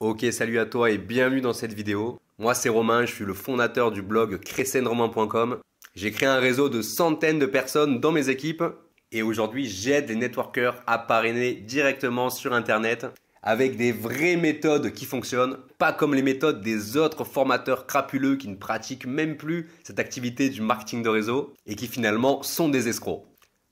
Ok, salut à toi et bienvenue dans cette vidéo. Moi c'est Romain, je suis le fondateur du blog crescenromain.com. J'ai créé un réseau de centaines de personnes dans mes équipes et aujourd'hui j'aide les networkers à parrainer directement sur internet avec des vraies méthodes qui fonctionnent, pas comme les méthodes des autres formateurs crapuleux qui ne pratiquent même plus cette activité du marketing de réseau et qui finalement sont des escrocs.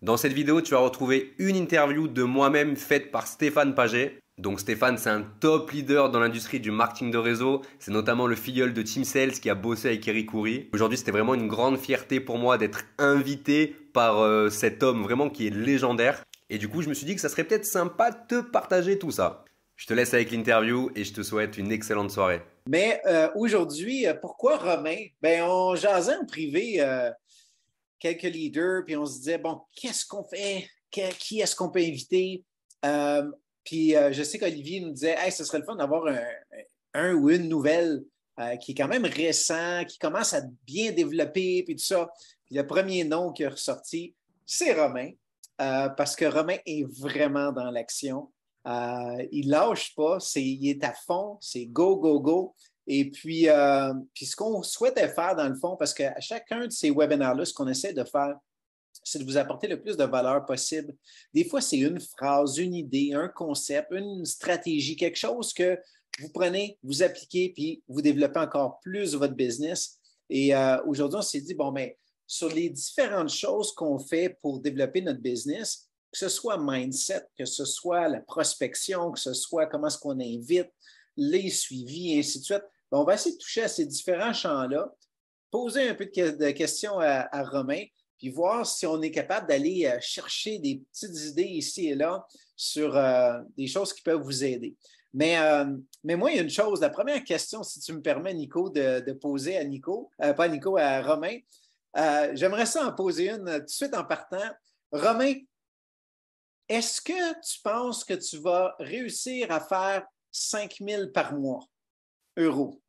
Dans cette vidéo, tu vas retrouver une interview de moi-même faite par Stéphane Paget. Donc Stéphane, c'est un top leader dans l'industrie du marketing de réseau. C'est notamment le filleul de Team Sales qui a bossé avec Eric Coury. Aujourd'hui, c'était vraiment une grande fierté pour moi d'être invité par cet homme vraiment qui est légendaire. Et du coup, je me suis dit que ça serait peut-être sympa de te partager tout ça. Je te laisse avec l'interview et je te souhaite une excellente soirée. Mais aujourd'hui, pourquoi Romain? Ben, on jasait en privé quelques leaders, puis on se disait, bon, qu'est-ce qu'on fait? Qui est-ce qu'on peut inviter? Je sais qu'Olivier nous disait, hey, ce serait le fun d'avoir un ou une nouvelle qui est quand même récent, qui commence à bien développer, puis tout ça. Puis le premier nom qui est ressorti, c'est Romain, parce que Romain est vraiment dans l'action. Il lâche pas, il est à fond, c'est go, go, go. Et puis, ce qu'on souhaitait faire dans le fond, parce qu'à chacun de ces webinaires-là, ce qu'on essaie de faire, c'est de vous apporter le plus de valeur possible. Des fois, c'est une phrase, une idée, un concept, une stratégie, quelque chose que vous prenez, vous appliquez, puis vous développez encore plus votre business. Et aujourd'hui, on s'est dit, bon, mais sur les différentes choses qu'on fait pour développer notre business, que ce soit mindset, que ce soit la prospection, que ce soit comment est-ce qu'on invite, les suivis, et ainsi de suite, ben, on va essayer de toucher à ces différents champs-là, poser un peu de questions à Romain, puis voir si on est capable d'aller chercher des petites idées ici et là sur des choses qui peuvent vous aider. Mais moi, il y a une chose. La première question, si tu me permets, Nico, de poser à Nico, pas à Nico, à Romain. J'aimerais ça en poser une tout de suite en partant. Romain, est-ce que tu penses que tu vas réussir à faire 5 000 par mois, euros?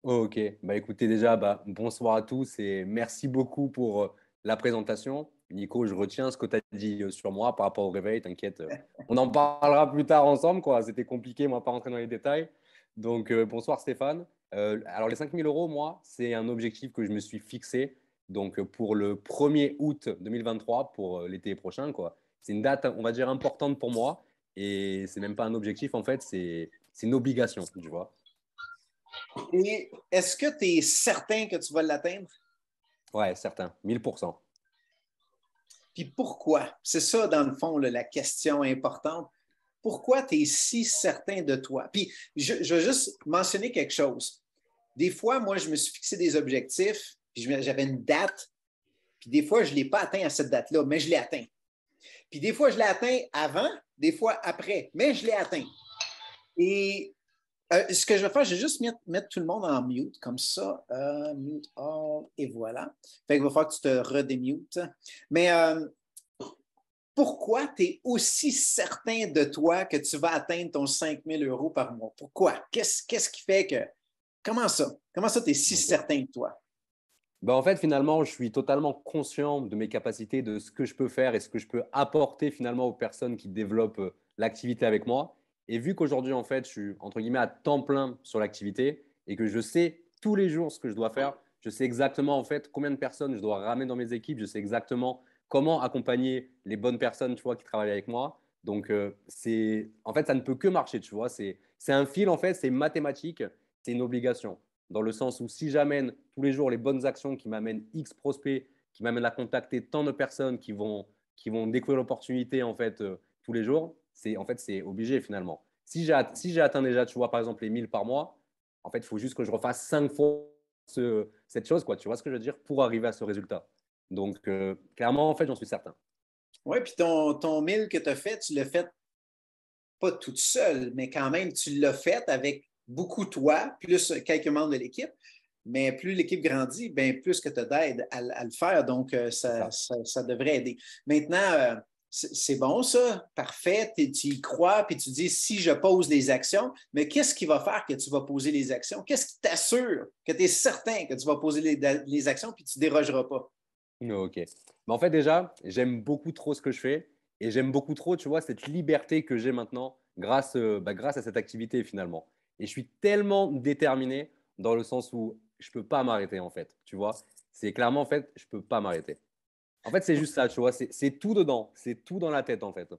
Ok, bah écoutez déjà, bonsoir à tous et merci beaucoup pour la présentation. Nico, je retiens ce que tu as dit sur moi par rapport au réveil, t'inquiète. On en parlera plus tard ensemble, quoi. C'était compliqué, moi, pas rentrer dans les détails. Donc, bonsoir Stéphane. Alors, les 5 000 euros, moi, c'est un objectif que je me suis fixé. Donc, pour le 1er août 2023, pour l'été prochain, quoi. C'est une date, on va dire, importante pour moi. Et c'est même pas un objectif, en fait, c'est une obligation, tu vois. Et est-ce que tu es certain que tu vas l'atteindre? Ouais, certain, 1000%. Puis pourquoi? C'est ça, dans le fond, là, la question importante. Pourquoi tu es si certain de toi? Puis je veux juste mentionner quelque chose. Des fois, moi, je me suis fixé des objectifs, puis j'avais une date, puis des fois, je ne l'ai pas atteint à cette date-là, mais je l'ai atteint. Puis des fois, je l'ai atteint avant, des fois après, mais je l'ai atteint. Et ce que je vais faire, je vais juste mettre tout le monde en mute, comme ça. Mute all, et voilà. Fait qu'il va falloir que tu te redémutes. Mais pourquoi tu es aussi certain de toi que tu vas atteindre ton 5 000 euros par mois? Pourquoi? Qu'est-ce qui fait que. Comment ça? Comment ça, tu es si Ok. certain de toi? En fait, finalement, je suis totalement conscient de mes capacités, de ce que je peux faire et ce que je peux apporter finalement aux personnes qui développent l'activité avec moi. Et vu qu'aujourd'hui, en fait, je suis entre guillemets à temps plein sur l'activité et que je sais tous les jours ce que je dois faire, je sais exactement en fait combien de personnes je dois ramener dans mes équipes, je sais exactement comment accompagner les bonnes personnes, tu vois, qui travaillent avec moi. Donc, en fait, ça ne peut que marcher, tu vois. C'est un fil, en fait, c'est mathématique, c'est une obligation dans le sens où si j'amène tous les jours les bonnes actions qui m'amènent X prospects, qui m'amènent à contacter tant de personnes qui vont découvrir l'opportunité en fait tous les jours, c'est obligé finalement. Si j'ai atteint déjà, tu vois, par exemple les 1000 par mois, en fait, il faut juste que je refasse 5 fois cette chose, quoi. Tu vois ce que je veux dire pour arriver à ce résultat. Donc, clairement, en fait, j'en suis certain. Oui, puis ton 1000 que tu as fait, tu l'as fait pas toute seule, mais quand même, tu l'as fait avec beaucoup toi, plus quelques membres de l'équipe. Mais plus l'équipe grandit, bien plus que tu as d'aide à le faire. Donc, C'est ça. ça devrait aider. Maintenant, c'est bon ça, parfait, tu y crois, puis tu dis si je pose les actions, mais qu'est-ce qui va faire que tu vas poser les actions? Qu'est-ce qui t'assure que tu es certain que tu vas poser les actions puis tu ne dérogeras pas? Ok. En fait, déjà, j'aime beaucoup trop ce que je fais et j'aime beaucoup trop, tu vois, cette liberté que j'ai maintenant grâce à cette activité finalement. Et je suis tellement déterminé dans le sens où je ne peux pas m'arrêter, en fait. Tu vois, c'est clairement, en fait, je ne peux pas m'arrêter. En fait, c'est juste ça, tu vois, c'est tout dedans, c'est tout dans la tête, en fait.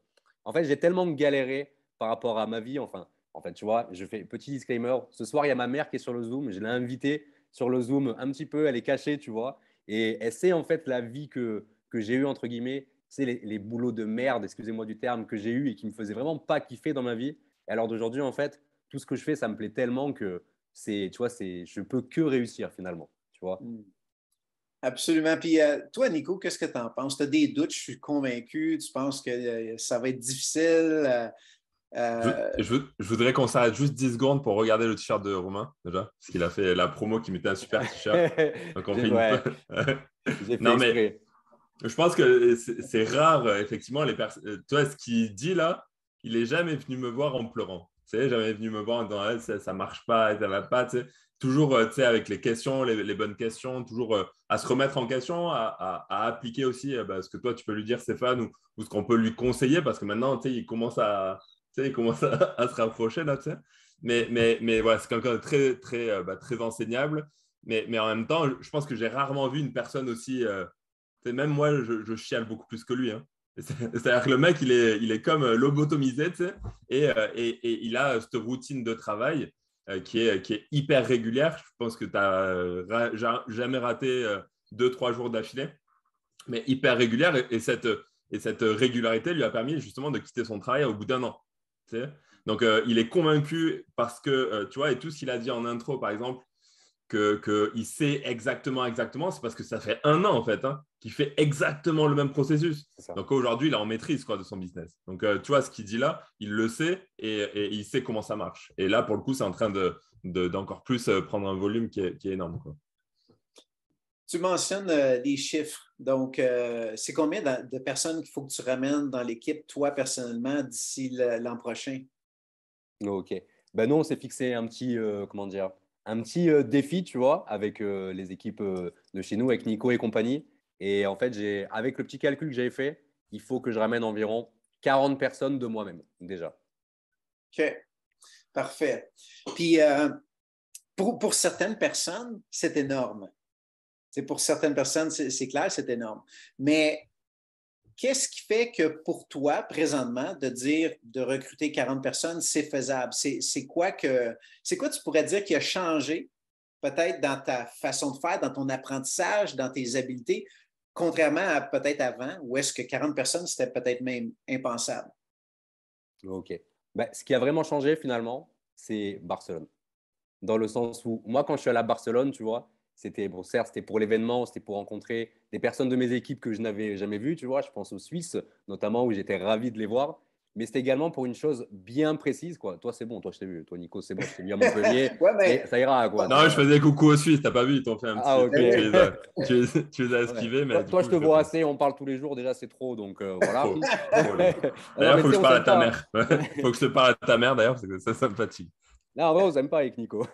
En fait, j'ai tellement galéré par rapport à ma vie, enfin, en fait, tu vois, je fais petit disclaimer. Ce soir, il y a ma mère qui est sur le Zoom, je l'ai invitée sur le Zoom un petit peu, elle est cachée, tu vois, et elle sait en fait la vie que j'ai eue, entre guillemets, c'est les boulots de merde, excusez-moi du terme, que j'ai eu et qui me faisaient vraiment pas kiffer dans ma vie. Et alors d'aujourd'hui, en fait, tout ce que je fais, ça me plaît tellement que tu vois, je peux que réussir finalement, tu vois. Mm. Absolument. Puis toi, Nico, qu'est-ce que tu en penses? Tu as des doutes, je suis convaincu. Tu penses que ça va être difficile? Je voudrais qu'on s'arrête juste 10 secondes pour regarder le t-shirt de Romain, déjà, parce qu'il a fait la promo qui mettait un super t-shirt. Donc, on fait une... Ouais, j'ai fait Non, mais exprès. je pense que c'est rare, effectivement, les personnes. Toi, ce qu'il dit là, il est jamais venu me voir en pleurant. Tu sais, jamais venu me voir en disant ah, ça marche pas, ça va pas. Tu sais. Toujours, tu sais, avec les questions, les bonnes questions, toujours à se remettre en question, à appliquer aussi ce que toi tu peux lui dire, Stéphane, ou ce qu'on peut lui conseiller, parce que maintenant, tu sais, il commence à se rapprocher là, tu sais. Mais voilà, c'est quelqu'un de très, très, très enseignable. Mais en même temps, je pense que j'ai rarement vu une personne aussi. Même moi, je chiale beaucoup plus que lui. Hein. C'est-à-dire que le mec, il est comme lobotomisé, tu sais, et il a cette routine de travail qui est hyper régulière. Je pense que tu n'as jamais raté 2, 3 jours d'affilée, mais hyper régulière. Et cette régularité lui a permis justement de quitter son travail au bout d'un an. Tu sais. Donc, il est convaincu parce que, tu vois, et tout ce qu'il a dit en intro, par exemple, qu'il sait exactement, c'est parce que ça fait un an en fait qu'il fait exactement le même processus. Donc aujourd'hui, il est en maîtrise quoi, de son business. Donc tu vois, ce qu'il dit là, il le sait et il sait comment ça marche. Et là, pour le coup, c'est en train d'encore plus prendre un volume qui est énorme. Quoi. Tu mentionnes des chiffres. Donc, c'est combien de personnes qu'il faut que tu ramènes dans l'équipe, toi, personnellement, d'ici l'an prochain? Ok. Ben nous, on s'est fixé un petit, comment dire, un petit défi, tu vois, avec les équipes de chez nous, avec Nico et compagnie. Et en fait, avec le petit calcul que j'avais fait, il faut que je ramène environ 40 personnes de moi-même, déjà. OK, parfait. Puis, pour certaines personnes, c'est énorme. Pour certaines personnes, c'est clair, c'est énorme. Mais qu'est-ce qui fait que pour toi, présentement, de dire de recruter 40 personnes, c'est faisable? C'est quoi tu pourrais dire qui a changé peut-être dans ta façon de faire, dans ton apprentissage, dans tes habiletés, contrairement à peut-être avant, où est-ce que 40 personnes, c'était peut-être même impensable? Ok. Ben, ce qui a vraiment changé finalement, c'est Barcelone. Dans le sens où, moi, quand je suis allé à Barcelone, tu vois, bon, certes, c'était pour l'événement, c'était pour rencontrer des personnes de mes équipes que je n'avais jamais vues, tu vois. Je pense aux Suisses, notamment, où j'étais ravi de les voir. Mais c'était également pour une chose bien précise, quoi. Toi, c'est bon, toi, je t'ai vu. Toi, Nico, c'est bon, je t'ai vu à Montpellier. Ouais, Et mais. ça ira, quoi. Non, je faisais coucou aux Suisses, t'as pas vu, ils t'ont fait un Ah, petit. ok. Tu les as Ouais. esquivés, mais Toi, du toi, coup, je te je le vois fais. assez, on parle tous les jours, déjà, c'est trop. Donc, voilà. Trop, trop les gars. Non, D'ailleurs, il mais faut tu que sais, je on parle à s'aime ta pas. mère. Faut que je te parle à ta mère d'ailleurs, parce que ça me fatigue. Non, en vrai, on s'aime pas avec Nico.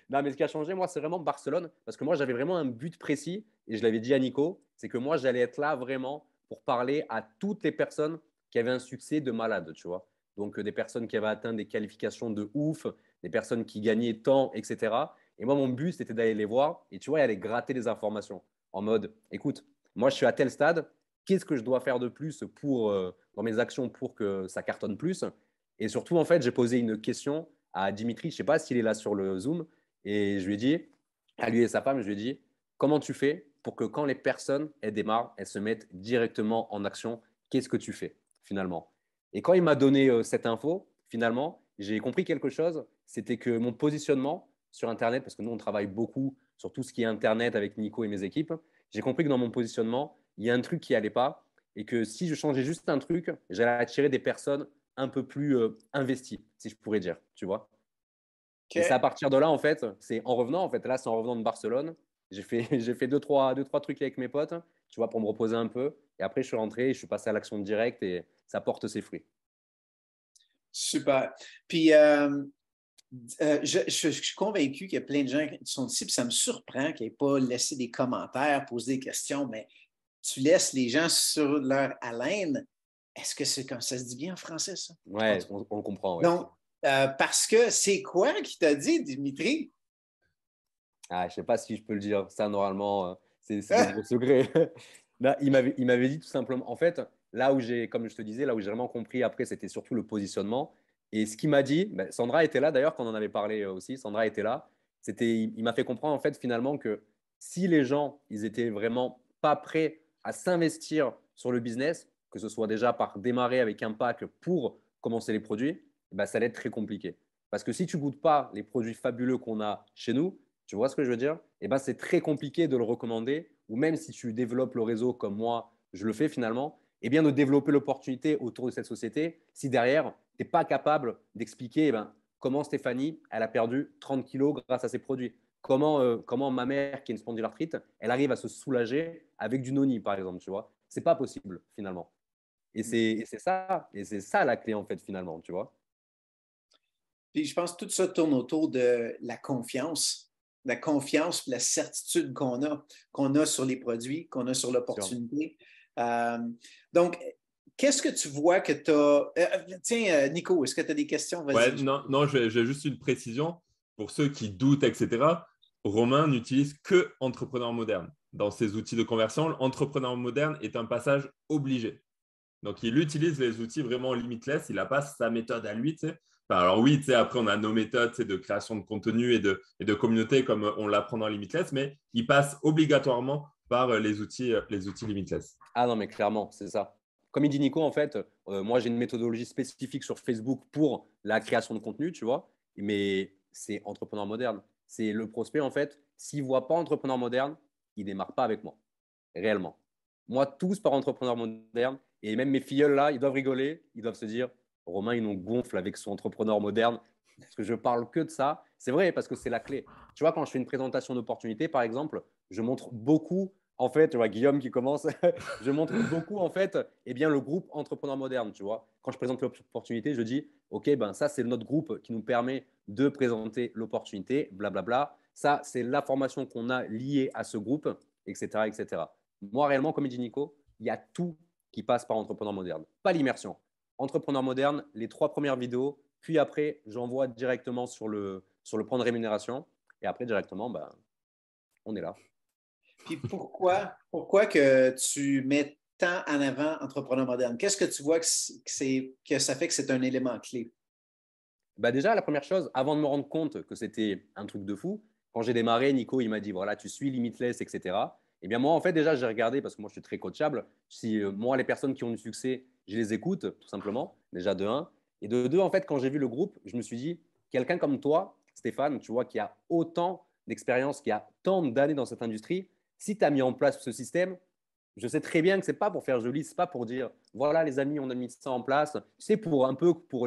Non, mais ce qui a changé, moi, c'est vraiment Barcelone. Parce que moi, j'avais vraiment un but précis. Et je l'avais dit à Nico. C'est que moi, j'allais être là vraiment pour parler à toutes les personnes qui avaient un succès de malade, tu vois. Donc, des personnes qui avaient atteint des qualifications de ouf, des personnes qui gagnaient tant, etc. Et moi, mon but, c'était d'aller les voir et, tu vois, aller gratter des informations. En mode, écoute, moi, je suis à tel stade. Qu'est-ce que je dois faire de plus dans mes actions pour que ça cartonne plus? Et surtout, en fait, j'ai posé une question à Dimitri. Je ne sais pas s'il est là sur le Zoom. Et je lui ai dit, à lui et sa femme, je lui ai dit, comment tu fais pour que quand les personnes, elles démarrent, elles se mettent directement en action? Qu'est-ce que tu fais finalement? Et quand il m'a donné cette info, finalement, j'ai compris quelque chose. C'était que mon positionnement sur Internet, parce que nous, on travaille beaucoup sur tout ce qui est Internet avec Nico et mes équipes, j'ai compris que dans mon positionnement, il y a un truc qui n'allait pas et que si je changeais juste un truc, j'allais attirer des personnes un peu plus investies, si je pourrais dire, tu vois. Et c'est à OK. partir de là, en fait, c'est en revenant, en fait, là, c'est en revenant de Barcelone. J'ai fait deux, trois trucs avec mes potes, tu vois, pour me reposer un peu. Et après, je suis rentré, je suis passé à l'action directe et ça porte ses fruits. Super. Puis, je suis convaincu qu'il y a plein de gens qui sont ici, puis ça me surprend qu'ils n'aient pas laissé des commentaires, posé des questions, mais tu laisses les gens sur leur haleine. Est-ce que c'est comme ça se dit bien en français, ça? En Ouais, tout cas. on le comprend, ouais. Donc, Parce que c'est quoi qui t'a dit, Dimitri? Ah, je ne sais pas si je peux le dire. Ça, normalement, c'est des gros secrets. Là, il m'avait dit tout simplement. En fait, là où j'ai, comme je te disais, là où j'ai vraiment compris après, c'était surtout le positionnement. Et ce qu'il m'a dit, ben, Sandra était là d'ailleurs quand on en avait parlé aussi. Sandra était là. Il m'a fait comprendre en fait finalement que si les gens, ils étaient vraiment pas prêts à s'investir sur le business, que ce soit déjà par démarrer avec un pack pour commencer les produits, ben, ça allait être très compliqué. Parce que si tu goûtes pas les produits fabuleux qu'on a chez nous, tu vois ce que je veux dire? Eh ben, c'est très compliqué de le recommander, ou même si tu développes le réseau comme moi, je le fais finalement, eh bien de développer l'opportunité autour de cette société si derrière, tu n'es pas capable d'expliquer comment Stéphanie, elle a perdu 30 kilos grâce à ses produits. Comment ma mère, qui a une spondylarthrite, elle arrive à se soulager avec du noni, par exemple, tu vois. C'est pas possible, finalement. Et c'est ça la clé, en fait, finalement, tu vois. Puis je pense que tout ça tourne autour de la confiance, la certitude qu'on a sur les produits, qu'on a sur l'opportunité. Donc, qu'est-ce que tu vois que tu as… tiens, Nico, est-ce que tu as des questions? Ouais, Vas-y. non, non, j'ai juste une précision. Pour ceux qui doutent, etc., Romain n'utilise que Entrepreneur Moderne. Dans ses outils de conversion, Entrepreneur Moderne est un passage obligé. Donc, il utilise les outils vraiment limitless. Il n'a pas sa méthode à lui, tu sais. Enfin, alors oui, tu sais, après, on a nos méthodes, tu sais, de création de contenu et de communauté comme on l'apprend dans Limitless, mais il passe obligatoirement par les outils Limitless. Ah non, mais clairement, c'est ça. Comme il dit Nico, en fait, moi j'ai une méthodologie spécifique sur Facebook pour la création de contenu, tu vois, mais c'est entrepreneur moderne. C'est le prospect, en fait, s'il ne voit pas entrepreneur moderne, il ne démarre pas avec moi, réellement. Moi, tous par entrepreneur moderne, et même mes filleuls là, ils doivent rigoler, ils doivent se dire, Romain, il nous gonfle avec son entrepreneur moderne, parce que je parle que de ça. C'est vrai, parce que c'est la clé. Tu vois, quand je fais une présentation d'opportunité, par exemple, je montre beaucoup en fait, tu vois, Guillaume qui commence, je montre beaucoup, en fait, eh bien, le groupe Entrepreneur Moderne, tu vois. Quand je présente l'opportunité, je dis, OK, ben, ça, c'est notre groupe qui nous permet de présenter l'opportunité, blablabla. Ça, c'est la formation qu'on a liée à ce groupe, etc., etc. Moi, réellement, comme dit Nico, il y a tout qui passe par Entrepreneur Moderne, pas l'immersion. Entrepreneur Moderne, les 3 premières vidéos, puis après, j'envoie directement sur le plan de rémunération, et après, directement, ben, on est là. Puis pourquoi que tu mets tant en avant Entrepreneur Moderne? Qu'est-ce que tu vois que ça fait que c'est un élément clé? Bah déjà, la première chose, avant de me rendre compte que c'était un truc de fou, quand j'ai démarré, Nico, il m'a dit, voilà, tu suis Limitless, etc. Eh bien, moi, en fait, déjà, j'ai regardé, parce que moi, je suis très coachable, si moi, les personnes qui ont du succès, je les écoute, tout simplement, déjà de un. Et de deux, en fait, quand j'ai vu le groupe, je me suis dit, quelqu'un comme toi, Stéphane, tu vois, qui a autant d'expérience, qui a tant d'années dans cette industrie, si tu as mis en place ce système, je sais très bien que ce n'est pas pour faire joli, ce n'est pas pour dire voilà les amis, on a mis ça en place. C'est pour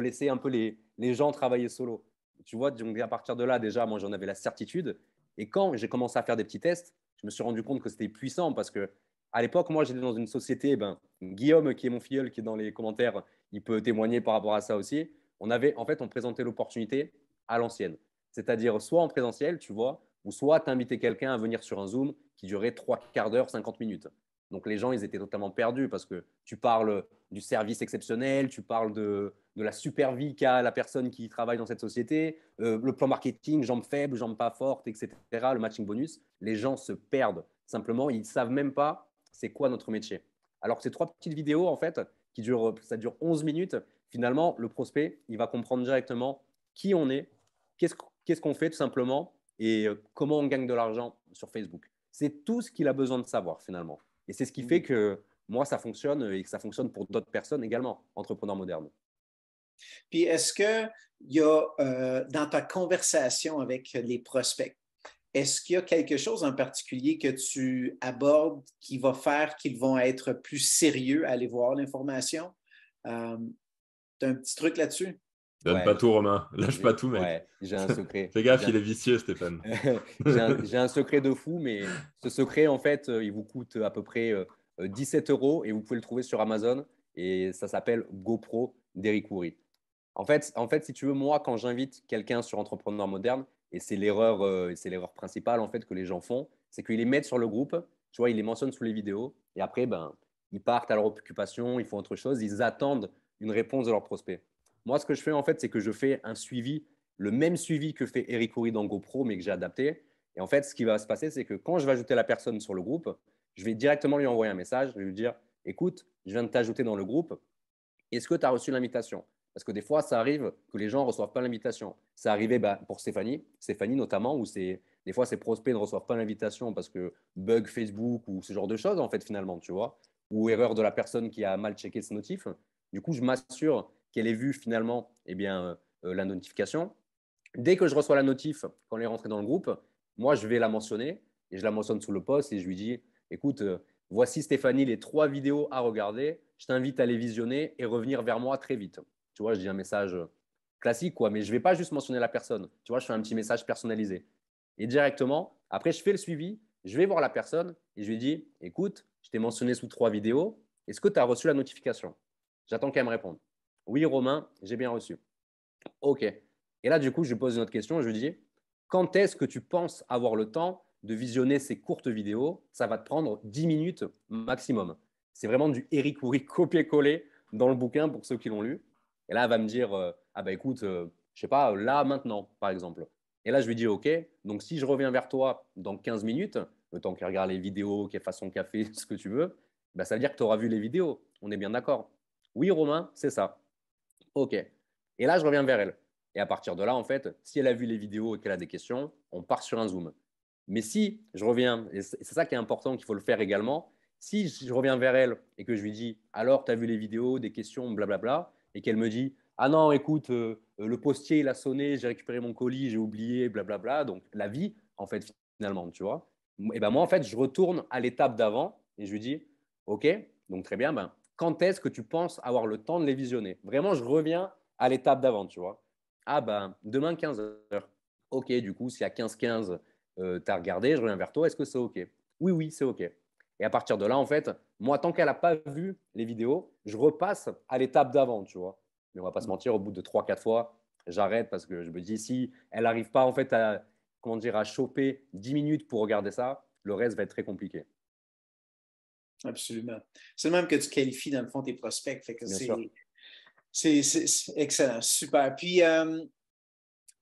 laisser un peu les gens travailler solo. Tu vois, donc à partir de là, déjà, moi j'en avais la certitude. Et quand j'ai commencé à faire des petits tests, je me suis rendu compte que c'était puissant parce que à l'époque, moi j'étais dans une société, Guillaume, qui est mon filleul, qui est dans les commentaires, il peut témoigner par rapport à ça aussi. En fait, on présentait l'opportunité à l'ancienne. C'est-à-dire soit en présentiel, tu vois, ou soit tu invitais quelqu'un à venir sur un Zoom qui durait 3 quarts d'heure, 50 minutes. Donc les gens, ils étaient totalement perdus parce que tu parles du service exceptionnel, tu parles de la super vie qu'a la personne qui travaille dans cette société, le plan marketing, jambes faibles, jambes pas fortes, etc., le matching bonus. Les gens se perdent. Simplement, ils ne savent même pas c'est quoi notre métier. Alors que ces 3 petites vidéos, en fait, ça dure 11 minutes, finalement, le prospect, il va comprendre directement qui on est, qu'est-ce qu'on fait tout simplement et comment on gagne de l'argent sur Facebook. C'est tout ce qu'il a besoin de savoir finalement. Et c'est ce qui fait que moi, ça fonctionne et que ça fonctionne pour d'autres personnes également, entrepreneurs modernes. Puis est-ce qu'il y a, dans ta conversation avec les prospects, est-ce qu'il y a quelque chose en particulier que tu abordes qui va faire qu'ils vont être plus sérieux à aller voir l'information? Tu as un petit truc là-dessus? Donne pas Ouais, tout, Romain. Lâche pas tout, mec. j'ai un secret. Fais gaffe, il est vicieux, Stéphane. J'ai un secret de fou, mais ce secret, en fait, il vous coûte à peu près 17 euros et vous pouvez le trouver sur Amazon et ça s'appelle GoPro d'Eric Houry. En fait, si tu veux, moi, quand j'invite quelqu'un sur Entrepreneur Moderne, et c'est l'erreur principale en fait que les gens font, c'est qu'ils les mettent sur le groupe, tu vois, ils les mentionnent sous les vidéos, et après, ils partent à leur occupation, ils font autre chose, ils attendent une réponse de leur prospect. Moi, ce que je fais, en fait, c'est que je fais un suivi, le même suivi que fait Eric Houry dans GoPro, mais que j'ai adapté. Et en fait, ce qui va se passer, c'est que quand je vais ajouter la personne sur le groupe, je vais directement lui envoyer un message. Je vais lui dire, écoute, je viens de t'ajouter dans le groupe. Est-ce que tu as reçu l'invitation? Parce que des fois, ça arrive que les gens ne reçoivent pas l'invitation. Ça arrivait pour Stéphanie notamment, où des fois, ses prospects ne reçoivent pas l'invitation parce que bug Facebook ou ce genre de choses, en fait, finalement, tu vois, ou erreur de la personne qui a mal checké ses notifs. Du coup, je m'assure qu'elle ait vu finalement la notification. Dès que je reçois la notif, quand elle est rentrée dans le groupe, moi, je vais la mentionner et je la mentionne sous le post et je lui dis, écoute, voici Stéphanie, les 3 vidéos à regarder. Je t'invite à les visionner et revenir vers moi très vite. Tu vois, je dis un message classique, quoi, mais je ne vais pas juste mentionner la personne. Tu vois, je fais un petit message personnalisé. Et directement, après, je fais le suivi, je vais voir la personne et je lui dis, écoute, je t'ai mentionné sous 3 vidéos. Est-ce que tu as reçu la notification? J'attends qu'elle me réponde. Oui, Romain, j'ai bien reçu. OK. Et là, du coup, je lui pose une autre question. Je lui dis, quand est-ce que tu penses avoir le temps de visionner ces courtes vidéos? Ça va te prendre 10 minutes maximum. C'est vraiment du Eric Houry copier-coller dans le bouquin pour ceux qui l'ont lu. Et là, elle va me dire, ah bah écoute, je sais pas, là, maintenant, par exemple. Et là, je lui dis, OK, donc si je reviens vers toi dans 15 minutes, le temps qu'elle regarde les vidéos, qu'elle fasse son café, ce que tu veux, bah, ça veut dire que tu auras vu les vidéos. On est bien d'accord? Oui, Romain, c'est ça. OK. Et là, je reviens vers elle. Et à partir de là, en fait, si elle a vu les vidéos et qu'elle a des questions, on part sur un Zoom. Mais si je reviens, et c'est ça qui est important, qu'il faut le faire également, si je reviens vers elle et que je lui dis, alors, tu as vu les vidéos, des questions, blablabla, et qu'elle me dit, ah non, écoute, le postier, il a sonné, j'ai récupéré mon colis, j'ai oublié, blablabla, donc la vie, en fait, finalement, tu vois. Et ben moi, en fait, je retourne à l'étape d'avant et je lui dis, OK, donc très bien, ben, quand est-ce que tu penses avoir le temps de les visionner? Vraiment, je reviens à l'étape d'avant, tu vois. Ah ben, demain 15h. OK, du coup, si à 15h15, tu as regardé, je reviens vers toi, est-ce que c'est OK? Oui, oui, c'est OK. Et à partir de là, en fait, moi, tant qu'elle n'a pas vu les vidéos, je repasse à l'étape d'avant, tu vois. Mais on va pas se mentir, au bout de 3-4 fois, j'arrête parce que je me dis, si elle n'arrive pas en fait à, comment dire, à choper 10 minutes pour regarder ça, le reste va être très compliqué. Absolument. C'est le même que tu qualifies, dans le fond, tes prospects. Fait que Bien sûr. c'est excellent, super. Puis,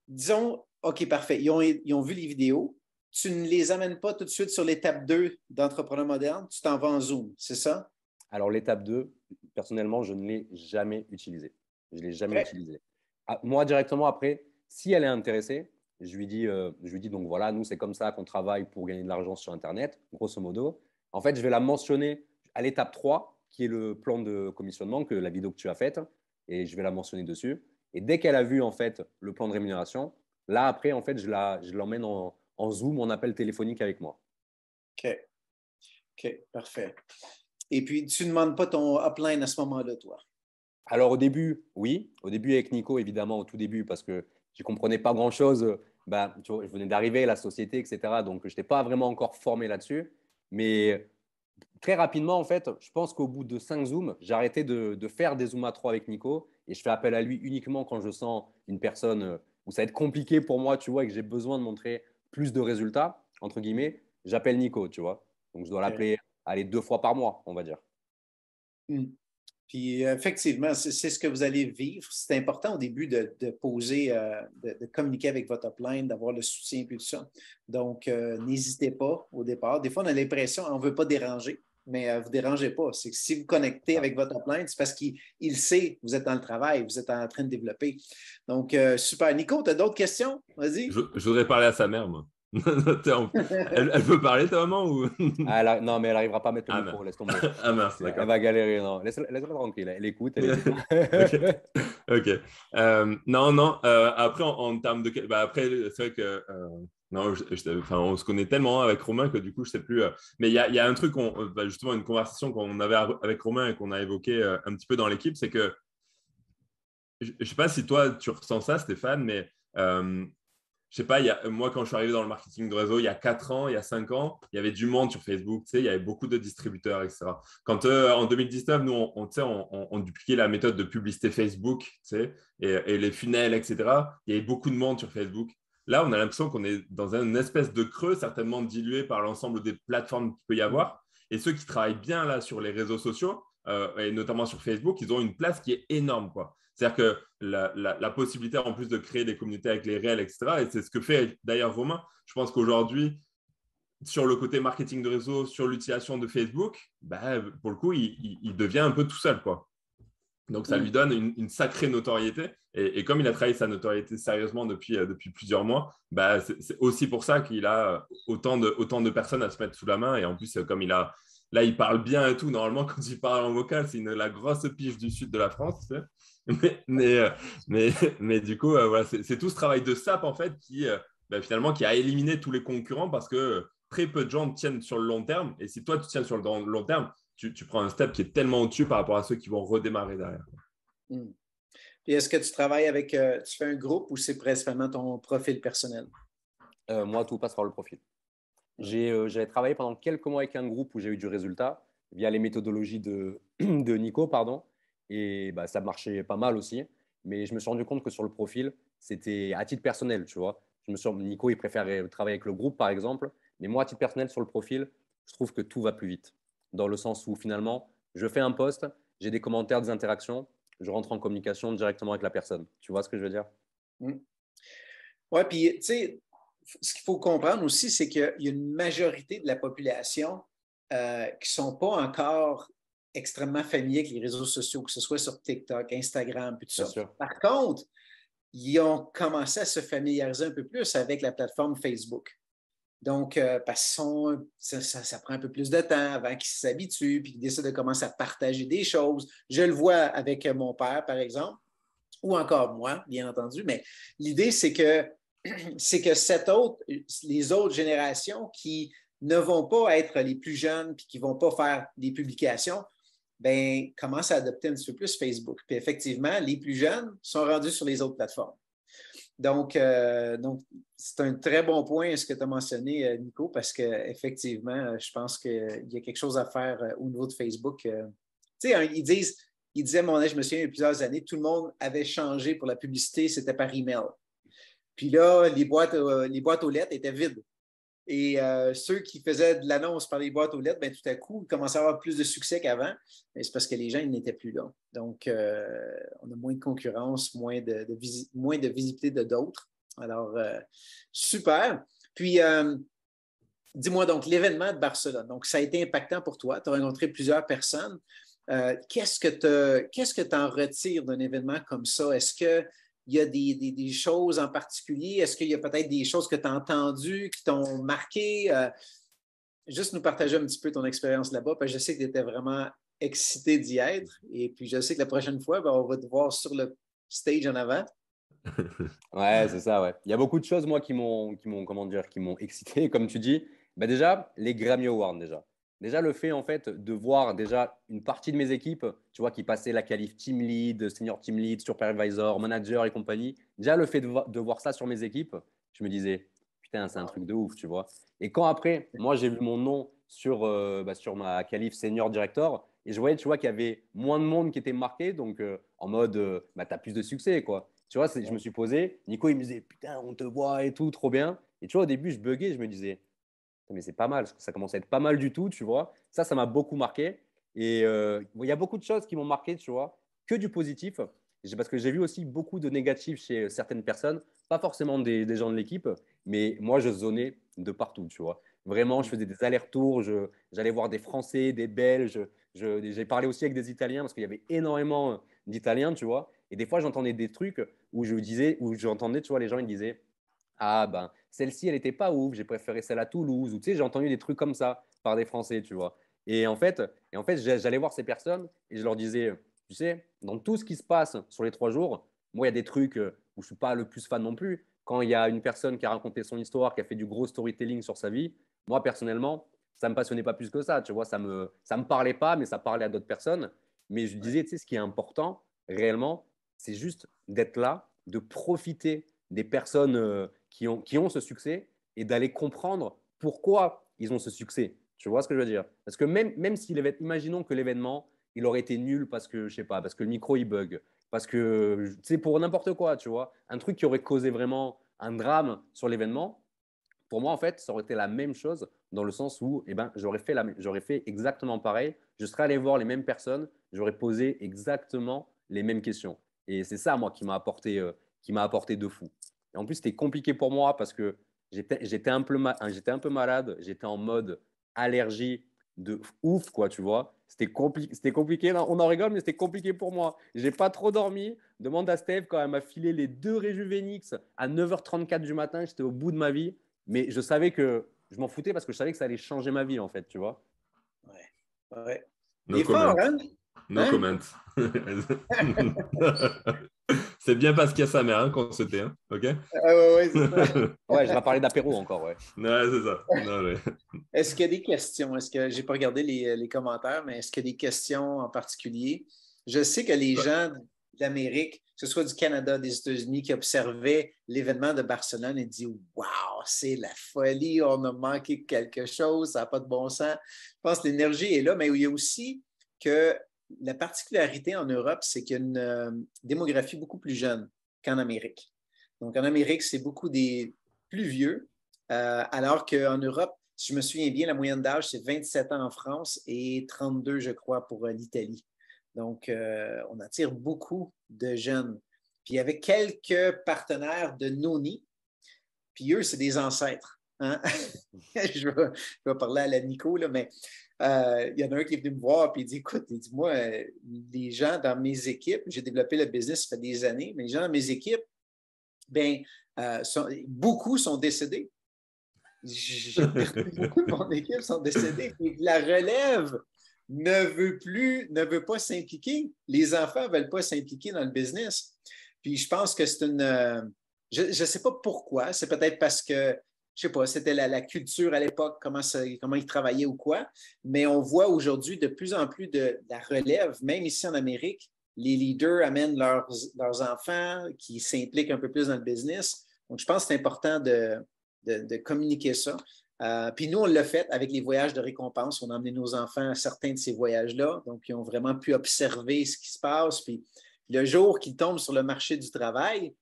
disons, OK, parfait. Ils ont vu les vidéos. Tu ne les amènes pas tout de suite sur l'étape 2 d'Entrepreneur moderne. Tu t'en vas en Zoom, c'est ça? Alors, l'étape 2, personnellement, je ne l'ai jamais utilisée. Je ne l'ai jamais OK. utilisée. Ah, moi, directement après, si elle est intéressée, je lui dis donc voilà, nous, c'est comme ça qu'on travaille pour gagner de l'argent sur Internet, grosso modo. En fait, je vais la mentionner à l'étape 3, qui est le plan de commissionnement, que la vidéo que tu as faite, et je vais la mentionner dessus. Et dès qu'elle a vu, en fait, le plan de rémunération, là, après, en fait, je l'emmène en Zoom, en appel téléphonique avec moi. OK. OK, parfait. Et puis, tu ne demandes pas ton upline à ce moment-là, toi? Alors au début, oui. Au début avec Nico, évidemment, au tout début, parce que je ne comprenais pas grand-chose. Ben, tu vois, je venais d'arriver, la société, etc. Donc, je n'étais pas vraiment encore formé là-dessus. Mais très rapidement, en fait, je pense qu'au bout de 5 Zooms, j'ai arrêté de faire des Zooms à 3 avec Nico et je fais appel à lui uniquement quand je sens une personne où ça va être compliqué pour moi, tu vois, et que j'ai besoin de montrer plus de résultats, entre guillemets. J'appelle Nico, tu vois. Donc, je dois OK. l'appeler, allez, 2 fois par mois, on va dire. Hmm. Puis effectivement, c'est ce que vous allez vivre. C'est important au début de poser, de communiquer avec votre upline, d'avoir le soutien et tout ça. Donc, n'hésitez pas au départ. Des fois, on a l'impression qu'on ne veut pas déranger, mais vous ne dérangez pas. C'est que si vous connectez avec votre upline, c'est parce qu'il sait que vous êtes dans le travail, vous êtes en train de développer. Donc, super. Nico, tu as d'autres questions? Vas-y. Je voudrais parler à sa mère, moi. Elle peut parler, ta maman ou... Ah, non, mais elle n'arrivera pas à mettre le Ah, micro, laisse tomber. ah mince, Elle d'accord. va galérer, non. Laisse-la tranquille, elle écoute, elle écoute. Ok. Ok. Non, non. Après, en termes de. Bah, après, c'est vrai que. Non, enfin, on se connaît tellement avec Romain que du coup, je ne sais plus. Mais il y a un truc, bah, justement, une conversation qu'on avait avec Romain et qu'on a évoqué un petit peu dans l'équipe, c'est que je ne sais pas si toi, tu ressens ça, Stéphane, mais je sais pas, moi, quand je suis arrivé dans le marketing de réseau, il y a 4 ans, il y a 5 ans, il y avait du monde sur Facebook, tu sais, il y avait beaucoup de distributeurs, etc. Quand en 2019, nous, on dupliquait la méthode de publicité Facebook, tu sais, et les funnels, etc. Il y avait beaucoup de monde sur Facebook. Là, on a l'impression qu'on est dans une espèce de creux, certainement dilué par l'ensemble des plateformes qu'il peut y avoir. Et ceux qui travaillent bien là sur les réseaux sociaux, et notamment sur Facebook, ils ont une place qui est énorme, quoi. C'est-à-dire que la possibilité en plus de créer des communautés avec les réels, etc. Et c'est ce que fait d'ailleurs Romain. Je pense qu'aujourd'hui, sur le côté marketing de réseau, sur l'utilisation de Facebook, bah, pour le coup, il devient un peu tout seul, quoi. Donc, ça lui donne une sacrée notoriété. Et comme il a travaillé sa notoriété sérieusement depuis plusieurs mois, bah, c'est aussi pour ça qu'il a autant de personnes à se mettre sous la main. Et en plus, comme là, il parle bien et tout. Normalement, quand il parle en vocal, c'est la grosse pige du sud de la France. Tu sais. Mais du coup, voilà, c'est tout ce travail de SAP, en fait, bah, finalement, qui a éliminé tous les concurrents parce que très peu de gens tiennent sur le long terme. Et si toi, tu tiens sur le long terme, tu prends un step qui est tellement au-dessus par rapport à ceux qui vont redémarrer derrière. Et est-ce que tu travailles avec, tu fais un groupe ou c'est principalement ton profil personnel? Moi, tout passe par le profil. J'avais travaillé pendant quelques mois avec un groupe où j'ai eu du résultat via les méthodologies de Nico, pardon. Et bah, ça marchait pas mal aussi. Mais je me suis rendu compte que sur le profil, c'était à titre personnel, tu vois. Nico, il préférait travailler avec le groupe, par exemple. Mais moi, à titre personnel, sur le profil, je trouve que tout va plus vite. Dans le sens où, finalement, je fais un post, j'ai des commentaires, des interactions, je rentre en communication directement avec la personne. Tu vois ce que je veux dire? Oui, puis, tu sais, ce qu'il faut comprendre aussi, c'est qu'il y a une majorité de la population qui ne sont pas encore extrêmement familiers avec les réseaux sociaux, que ce soit sur TikTok, Instagram, puis tout ça. Bien sûr. Par contre, ils ont commencé à se familiariser un peu plus avec la plateforme Facebook. Donc, parce que ça prend un peu plus de temps avant qu'ils s'habituent puis qu'ils décident de commencer à partager des choses. Je le vois avec mon père, par exemple, ou encore moi, bien entendu, mais l'idée, c'est que les autres générations qui ne vont pas être les plus jeunes puis qui ne vont pas faire des publications, ben, commencent à adopter un petit peu plus Facebook. Puis effectivement, les plus jeunes sont rendus sur les autres plateformes. Donc, c'est un très bon point ce que tu as mentionné, Nico, parce qu'effectivement, je pense qu'il y a quelque chose à faire au niveau de Facebook. Tu sais, ils disaient, je me souviens, il y a plusieurs années, tout le monde avait changé pour la publicité, c'était par email. Puis là, les boîtes aux lettres étaient vides. Et ceux qui faisaient de l'annonce par les boîtes aux lettres, ben, tout à coup, ils commençaient à avoir plus de succès qu'avant. Mais c'est parce que les gens ils n'étaient plus là. Donc, on a moins de concurrence, moins de visibilité de d'autres. Alors, super. Puis, dis-moi donc, l'événement de Barcelone. Donc, ça a été impactant pour toi. Tu as rencontré plusieurs personnes. Qu'est-ce que tu en retires d'un événement comme ça? Est-ce qu'il y a des choses en particulier? Est-ce qu'il y a peut-être des choses que tu as entendues qui t'ont marqué? Juste nous partager un petit peu ton expérience là-bas, parce que je sais que tu étais vraiment excité d'y être. Et puis, je sais que la prochaine fois, ben, on va te voir sur le stage en avant. Ouais, c'est ça, ouais. Il y a beaucoup de choses, moi, comment dire, qui m'ont excité, comme tu dis. Bah déjà, les Grammy Awards, déjà. Déjà, le fait, en fait, de voir déjà une partie de mes équipes, tu vois, qui passaient la qualif team lead, senior team lead, supervisor, manager et compagnie. Déjà, le fait de voir ça sur mes équipes, je me disais, putain, c'est un truc de ouf, tu vois. Et quand après, moi, j'ai vu mon nom sur ma qualif senior director, et je voyais, tu vois, qu'il y avait moins de monde qui était marqué, donc en mode, bah, tu as plus de succès, quoi. Tu vois, je me suis posé, Nico, il me disait, putain, on te voit et tout, trop bien. Et tu vois, au début, je buguais, je me disais, mais c'est pas mal, ça commence à être pas mal du tout, tu vois. Ça m'a beaucoup marqué. Et il y a beaucoup de choses qui m'ont marqué, tu vois, que du positif. Parce que j'ai vu aussi beaucoup de négatifs chez certaines personnes, pas forcément des gens de l'équipe, mais moi, je zonais de partout, tu vois. Vraiment, je faisais des allers-retours, j'allais voir des Français, des Belges. J'ai parlé aussi avec des Italiens parce qu'il y avait énormément d'Italiens, tu vois. Et des fois, j'entendais des trucs où j'entendais, tu vois, les gens, ils disaient, ah ben, celle-ci, elle n'était pas ouf, j'ai préféré celle à Toulouse. Ou tu sais, j'ai entendu des trucs comme ça par des Français, tu vois. Et en fait, j'allais voir ces personnes et je leur disais, tu sais, dans tout ce qui se passe sur les 3 jours, moi, il y a des trucs où je ne suis pas le plus fan non plus. Quand il y a une personne qui a raconté son histoire, qui a fait du gros storytelling sur sa vie, moi, personnellement, ça ne me passionnait pas plus que ça, tu vois. Ça me parlait pas, mais ça parlait à d'autres personnes. Mais je disais, tu sais, ce qui est important, réellement, c'est juste d'être là, de profiter des personnes qui ont ce succès et d'aller comprendre pourquoi ils ont ce succès. Tu vois ce que je veux dire? Parce que même si imaginons que l'événement, il aurait été nul parce que, je sais pas, parce que le micro, il bug, parce que, c'est pour n'importe quoi, tu vois, un truc qui aurait causé vraiment un drame sur l'événement, pour moi, en fait, ça aurait été la même chose dans le sens où eh ben, j'aurais fait exactement pareil. Je serais allé voir les mêmes personnes, j'aurais posé exactement les mêmes questions. Et c'est ça, moi, qui m'a apporté de fou. Et en plus, c'était compliqué pour moi parce que j'étais un peu malade. J'étais en mode allergie de ouf, quoi, tu vois. C'était compliqué. Non, on en rigole, mais c'était compliqué pour moi. J'ai pas trop dormi. Demande à Steph quand elle m'a filé les 2 Rejuvenix à 9h34 du matin. J'étais au bout de ma vie. Mais je savais que je m'en foutais parce que je savais que ça allait changer ma vie, en fait, tu vois. Ouais. Ouais. No T'es fort, comment. hein? No Hein? comment. C'est bien parce qu'il y a sa mère hein, qu'on se tait, hein, ok? Ah ouais, ouais, c'est ça. Ouais, je vais parler d'apéro encore, ouais. Ouais, c'est ça. Non, mais... Est-ce qu'il y a des questions? Est-ce que j'ai pas regardé les commentaires, mais est-ce qu'il y a des questions en particulier? Je sais que les gens d'Amérique, que ce soit du Canada, des États-Unis, qui observaient l'événement de Barcelone et disent waouh, c'est la folie, on a manqué quelque chose, ça n'a pas de bon sens. Je pense que l'énergie est là, mais il y a aussi que la particularité en Europe, c'est qu'il y a une démographie beaucoup plus jeune qu'en Amérique. Donc, en Amérique, c'est beaucoup des plus vieux, alors qu'en Europe, si je me souviens bien, la moyenne d'âge, c'est 27 ans en France et 32, je crois, pour l'Italie. Donc, on attire beaucoup de jeunes. Puis, il y avait quelques partenaires de Noni, puis eux, c'est des ancêtres. Hein? je vais parler à la Nico, là, mais il y en a un qui est venu me voir et il dit écoute, il dit, moi, les gens dans mes équipes, j'ai développé le business, ça fait des années, mais les gens dans mes équipes, ben, beaucoup sont décédés. J'ai perdu beaucoup de mon équipe sont décédés. Et la relève ne veut pas s'impliquer. Les enfants ne veulent pas s'impliquer dans le business. Puis je pense que c'est une. Je ne sais pas pourquoi. C'est peut-être parce que, je ne sais pas, c'était la culture à l'époque, comment ils travaillaient ou quoi. Mais on voit aujourd'hui de plus en plus de la relève, même ici en Amérique. Les leaders amènent leurs enfants qui s'impliquent un peu plus dans le business. Donc, je pense que c'est important de communiquer ça. Puis nous, on l'a fait avec les voyages de récompense. On a emmené nos enfants à certains de ces voyages-là. Donc, ils ont vraiment pu observer ce qui se passe. Puis le jour qu'ils tombent sur le marché du travail,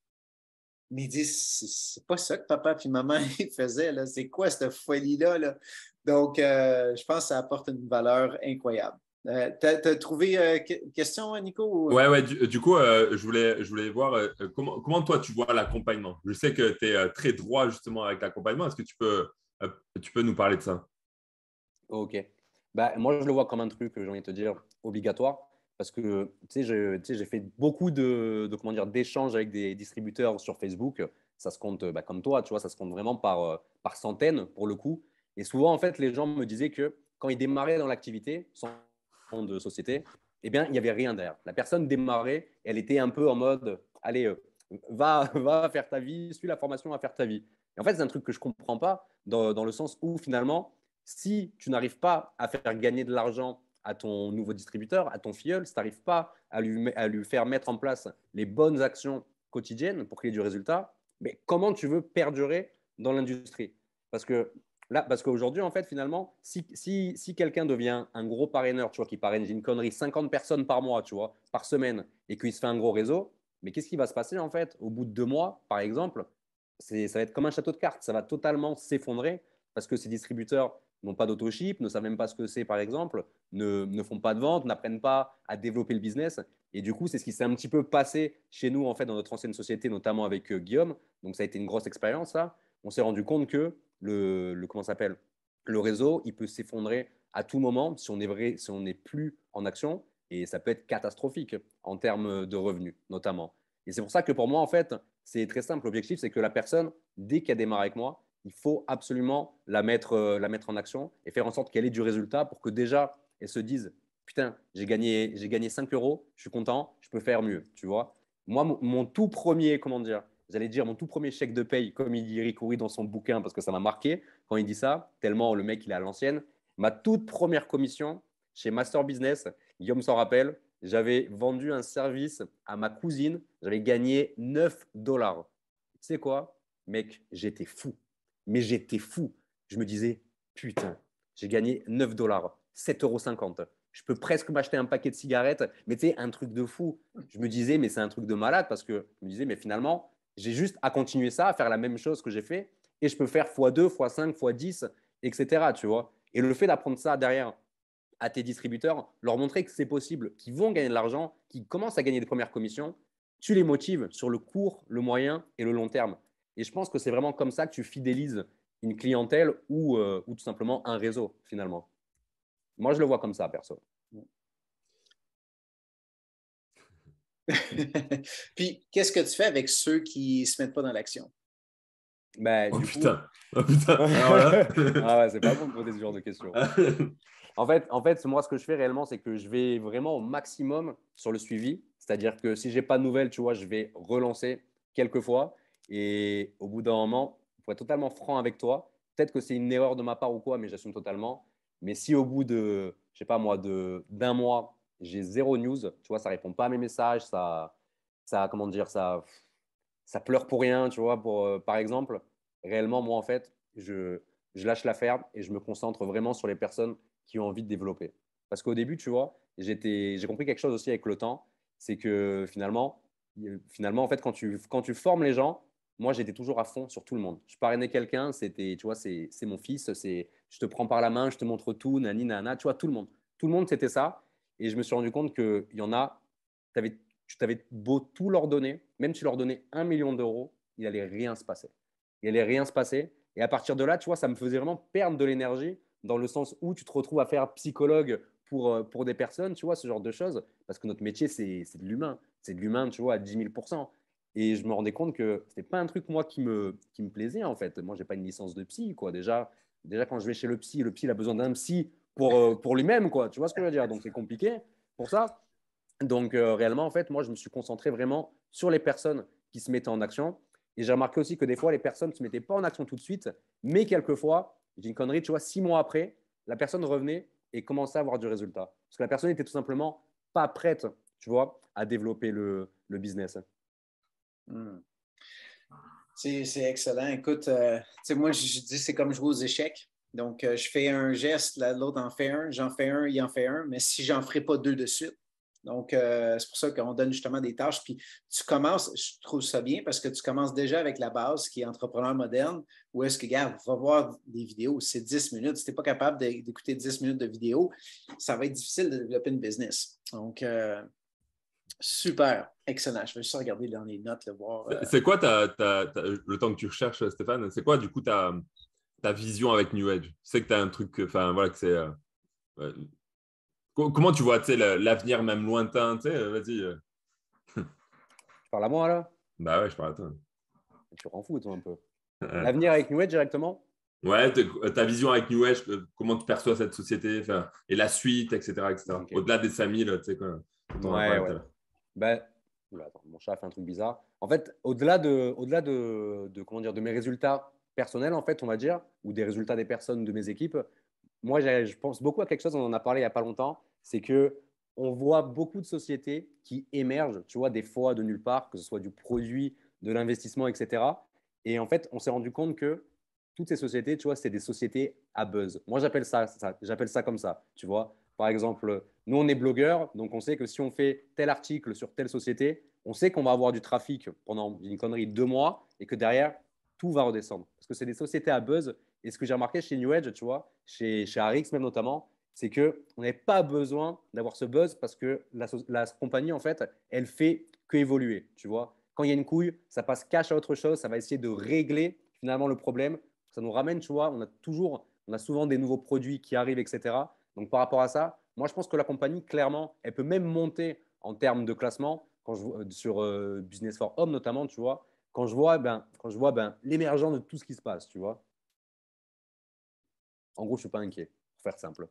mais ils disent, c'est pas ça que papa et maman faisaient. Là. C'est quoi cette folie-là? Là? Donc, je pense que ça apporte une valeur incroyable. T'as trouvé question, Nico? Ouais, ouais, du coup, je voulais voir comment toi tu vois l'accompagnement. Je sais que tu es très droit justement avec l'accompagnement. Est-ce que tu peux nous parler de ça? Ok. Bah, moi, je le vois comme un truc, j'ai envie de te dire, obligatoire. Parce que j'ai fait beaucoup comment dire, d'échanges avec des distributeurs sur Facebook. Ça se compte, bah, comme toi, tu vois, ça se compte vraiment par centaines pour le coup. Et souvent, en fait, les gens me disaient que quand ils démarraient dans l'activité, sans nom de société, eh bien, il n'y avait rien derrière. La personne démarrait, elle était un peu en mode, allez, va faire ta vie, suis la formation, va faire ta vie. Et en fait, c'est un truc que je ne comprends pas dans le sens où finalement, si tu n'arrives pas à faire gagner de l'argent à ton nouveau distributeur, à ton filleul, si tu n'arrives pas à lui faire mettre en place les bonnes actions quotidiennes pour qu'il y ait du résultat, mais comment tu veux perdurer dans l'industrie? Parce que là, parce qu'aujourd'hui, en fait, finalement, si quelqu'un devient un gros parraineur, tu vois, qui parraine, j'ai une connerie, 50 personnes par mois, tu vois, par semaine, et qu'il se fait un gros réseau, mais qu'est-ce qui va se passer, en fait, au bout de 2 mois, par exemple? Ça va être comme un château de cartes, ça va totalement s'effondrer parce que ces distributeurs n'ont pas d'autoship, ne savent même pas ce que c'est, par exemple, ne font pas de vente, n'apprennent pas à développer le business. Et du coup, c'est ce qui s'est un petit peu passé chez nous, en fait, dans notre ancienne société, notamment avec Guillaume. Donc, ça a été une grosse expérience, ça. On s'est rendu compte que comment s'appelle, le réseau, il peut s'effondrer à tout moment si on n'est plus en action. Et ça peut être catastrophique en termes de revenus, notamment. Et c'est pour ça que pour moi, en fait, c'est très simple. L'objectif, c'est que la personne, dès qu'elle démarre avec moi, il faut absolument la mettre en action et faire en sorte qu'elle ait du résultat pour que déjà, elle se dise, putain, j'ai gagné 5 euros, je suis content, je peux faire mieux, tu vois. Moi, mon tout premier, comment dire, j'allais dire mon tout premier chèque de paye, comme il dit Eric Houry dans son bouquin, parce que ça m'a marqué quand il dit ça, tellement le mec, il est à l'ancienne. Ma toute première commission chez Master Business, Guillaume s'en rappelle, j'avais vendu un service à ma cousine, j'avais gagné 9 dollars. Tu sais quoi, mec, j'étais fou. Mais j'étais fou. Je me disais, putain, j'ai gagné 9 dollars, 7,50 €. Je peux presque m'acheter un paquet de cigarettes, mais tu sais, un truc de fou. Je me disais, mais c'est un truc de malade parce que je me disais, mais finalement, j'ai juste à continuer ça, à faire la même chose que j'ai fait et je peux faire x2, x5, x10, etc. Tu vois. Et le fait d'apprendre ça derrière à tes distributeurs, leur montrer que c'est possible, qu'ils vont gagner de l'argent, qu'ils commencent à gagner des premières commissions, tu les motives sur le court, le moyen et le long terme. Et je pense que c'est vraiment comme ça que tu fidélises une clientèle ou tout simplement un réseau, finalement. Moi, je le vois comme ça, perso. Puis, qu'est-ce que tu fais avec ceux qui ne se mettent pas dans l'action? Ben, Oh du coup, putain. Oh putain. Alors là. ah ouais, c'est pas bon de poser ce genre de questions. En fait, moi, ce que je fais réellement, c'est que je vais vraiment au maximum sur le suivi. C'est-à-dire que si j'ai pas de nouvelles, tu vois, je vais relancer quelques fois. Et au bout d'un moment, pour être totalement franc avec toi, peut-être que c'est une erreur de ma part ou quoi, mais j'assume totalement. Mais si au bout de, je sais pas moi, d'un mois, j'ai zéro news, tu vois, ça répond pas à mes messages, comment dire, ça pleure pour rien, tu vois, par exemple, réellement, moi, en fait, je lâche l'affaire et je me concentre vraiment sur les personnes qui ont envie de développer. Parce qu'au début, tu vois, j'ai compris quelque chose aussi avec le temps, c'est que finalement, en fait, quand tu formes les gens, moi, j'étais toujours à fond sur tout le monde. Je parrainais quelqu'un, tu vois, c'est mon fils, je te prends par la main, je te montre tout, nani, nana, tu vois, tout le monde. Tout le monde, c'était ça. Et je me suis rendu compte qu'il y en a, tu t'avais beau tout leur donner, même si tu leur donnais 1 million d'euros, il n'allait rien se passer. Il n'allait rien se passer. Et à partir de là, tu vois, ça me faisait vraiment perdre de l'énergie dans le sens où tu te retrouves à faire psychologue pour des personnes, tu vois, ce genre de choses. Parce que notre métier, c'est de l'humain. C'est de l'humain, tu vois, à 10 000%. Et je me rendais compte que ce n'était pas un truc, moi, qui me plaisait, en fait. Moi, je n'ai pas une licence de psy, quoi. Déjà, quand je vais chez le psy, il a besoin d'un psy pour lui-même, quoi. Tu vois ce que je veux dire? Donc, c'est compliqué pour ça. Donc, réellement, en fait, moi, je me suis concentré vraiment sur les personnes qui se mettaient en action. Et j'ai remarqué aussi que des fois, les personnes ne se mettaient pas en action tout de suite, mais quelquefois, j'ai une connerie, tu vois, 6 mois après, la personne revenait et commençait à avoir du résultat. Parce que la personne était tout simplement pas prête, tu vois, à développer le business. Hmm. C'est excellent. Écoute, moi, je dis c'est comme jouer aux échecs. Donc, je fais un geste, l'autre en fait un, j'en fais un, il en fait un, mais si j'en ferai pas deux de suite. Donc, c'est pour ça qu'on donne justement des tâches. Puis, tu commences, je trouve ça bien parce que tu commences déjà avec la base qui est entrepreneur moderne, où est-ce que, regarde, va voir des vidéos, c'est 10 minutes. Si tu n'es pas capable d'écouter 10 minutes de vidéo, ça va être difficile de développer une business. Donc, super, excellent. Je vais juste regarder dans les notes, le voir. C'est quoi le temps que tu recherches, Stéphane? C'est quoi, du coup, ta vision avec New Age? Je sais que tu as un truc, enfin, voilà, que c'est. Ouais. Comment tu vois, tu sais, l'avenir même lointain, tu sais, vas-y. Tu parles à moi, là? Bah ouais, je parle à toi. Tu rends fou, toi, un peu. L'avenir avec New Age directement? Ouais, ta vision avec New Age, comment tu perçois cette société, enfin, et la suite, etc., etc. Ok. Au-delà des 5000, tu sais quoi, dont on a Ouais, parlé tout ouais. à l'heure. Ben, oula, attends, mon chat a fait un truc bizarre. En fait, comment dire, de mes résultats personnels, en fait, on va dire, ou des résultats des personnes de mes équipes, moi, je pense beaucoup à quelque chose, on en a parlé il n'y a pas longtemps, c'est que on voit beaucoup de sociétés qui émergent, tu vois, des fois de nulle part, que ce soit du produit, de l'investissement, etc. Et en fait, on s'est rendu compte que toutes ces sociétés, tu vois, c'est des sociétés à buzz. Moi, j'appelle ça comme ça, tu vois. Par exemple, nous, on est blogueurs, donc on sait que si on fait tel article sur telle société, on sait qu'on va avoir du trafic pendant une connerie 2 mois et que derrière, tout va redescendre. Parce que c'est des sociétés à buzz. Et ce que j'ai remarqué chez New Age, tu vois, chez Arix même notamment, c'est qu'on n'avait pas besoin d'avoir ce buzz parce que la compagnie, en fait, elle fait que évoluer, tu vois. Quand il y a une couille, ça passe cash à autre chose, ça va essayer de régler finalement le problème. Ça nous ramène, tu vois, on a souvent des nouveaux produits qui arrivent, etc. Donc par rapport à ça, moi je pense que la compagnie, clairement, elle peut même monter en termes de classement sur Business for Home notamment, tu vois, quand je vois l'émergence de tout ce qui se passe, tu vois. En gros, je ne suis pas inquiet, pour faire simple.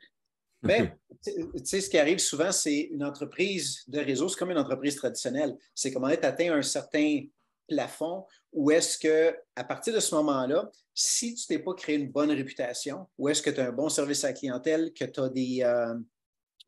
Mais, tu sais, ce qui arrive souvent, c'est une entreprise de réseau, c'est comme une entreprise traditionnelle. C'est comment être atteint un certain plafond où est-ce que, à partir de ce moment-là, si tu t'es pas créé une bonne réputation, où est-ce que tu as un bon service à la clientèle, que tu as des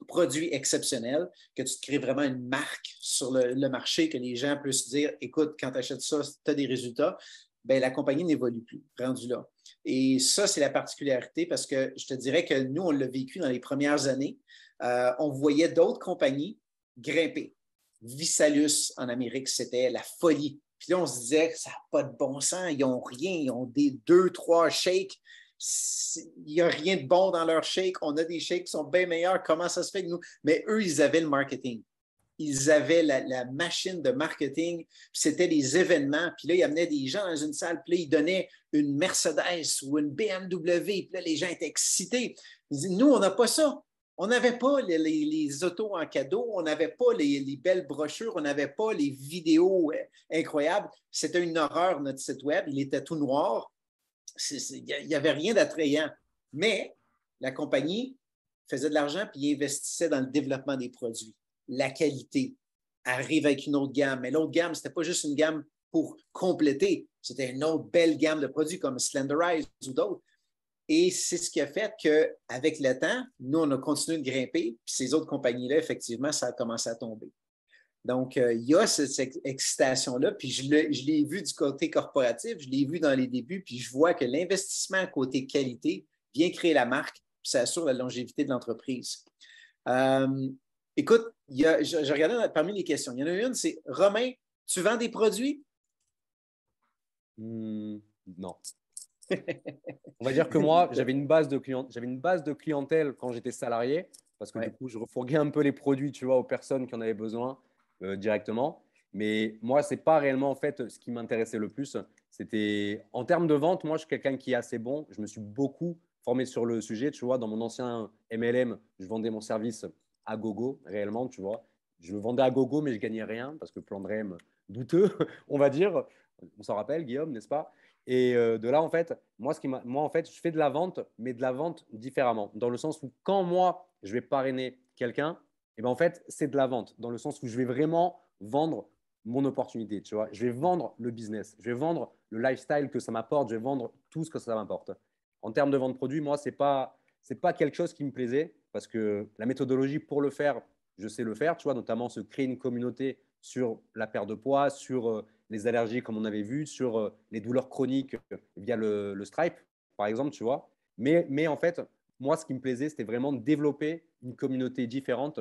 produits exceptionnels, que tu te crées vraiment une marque sur le marché, que les gens peuvent se dire, écoute, quand tu achètes ça, tu as des résultats, bien, la compagnie n'évolue plus, rendu là. Et ça, c'est la particularité parce que je te dirais que nous, on l'a vécu dans les premières années. On voyait d'autres compagnies grimper. Visalus en Amérique, c'était la folie. Puis là, on se disait, ça n'a pas de bon sens, ils n'ont rien, ils ont des 2, 3 shakes. Il n'y a rien de bon dans leurs shakes. On a des shakes qui sont bien meilleurs. Comment ça se fait que nous? Mais eux, ils avaient le marketing. ils avaient la machine de marketing, puis c'était des événements, puis là, ils amenaient des gens dans une salle, puis là, ils donnaient une Mercedes ou une BMW, puis là, les gens étaient excités. Ils disaient, nous, on n'a pas ça. On n'avait pas les autos en cadeau, on n'avait pas les belles brochures, on n'avait pas les vidéos incroyables. C'était une horreur, notre site web. Il était tout noir. Il n'y avait rien d'attrayant. Mais la compagnie faisait de l'argent puis investissait dans le développement des produits. La qualité arrive avec une autre gamme. Mais l'autre gamme, ce n'était pas juste une gamme pour compléter. C'était une autre belle gamme de produits comme Slenderize ou d'autres. Et c'est ce qui a fait qu'avec le temps, nous, on a continué de grimper, puis ces autres compagnies-là, effectivement, ça a commencé à tomber. Donc, il y a cette excitation-là, puis je l'ai vu du côté corporatif, je l'ai vu dans les débuts, puis je vois que l'investissement côté qualité vient créer la marque, puis ça assure la longévité de l'entreprise. Écoute, je regardais parmi les questions. Il y en a une, c'est Romain, tu vends des produits? Non. On va dire que moi, j'avais une base de clientèle quand j'étais salarié, parce que du coup, je refourguais un peu les produits, tu vois, aux personnes qui en avaient besoin directement. Mais moi, c'est pas réellement en fait ce qui m'intéressait le plus. C'était en termes de vente, moi, je suis quelqu'un qui est assez bon. Je me suis beaucoup formé sur le sujet, tu vois. Dans mon ancien MLM, je vendais mon service à gogo, réellement, tu vois. Je le vendais à gogo, mais je gagnais rien parce que plan de REM douteux, on va dire. On s'en rappelle, Guillaume, n'est-ce pas? Et de là, en fait, moi, en fait, je fais de la vente, mais de la vente différemment. Dans le sens où quand moi, je vais parrainer quelqu'un, et ben en fait, c'est de la vente. Dans le sens où je vais vraiment vendre mon opportunité, tu vois. Je vais vendre le business, je vais vendre le lifestyle que ça m'apporte, je vais vendre tout ce que ça m'apporte. En termes de vente de produits, moi, c'est pas quelque chose qui me plaisait parce que la méthodologie pour le faire, je sais le faire, tu vois, notamment se créer une communauté sur la perte de poids, sur les allergies, comme on avait vu, sur les douleurs chroniques via le Stripe, par exemple, tu vois. Mais en fait, moi, ce qui me plaisait, c'était vraiment de développer une communauté différente,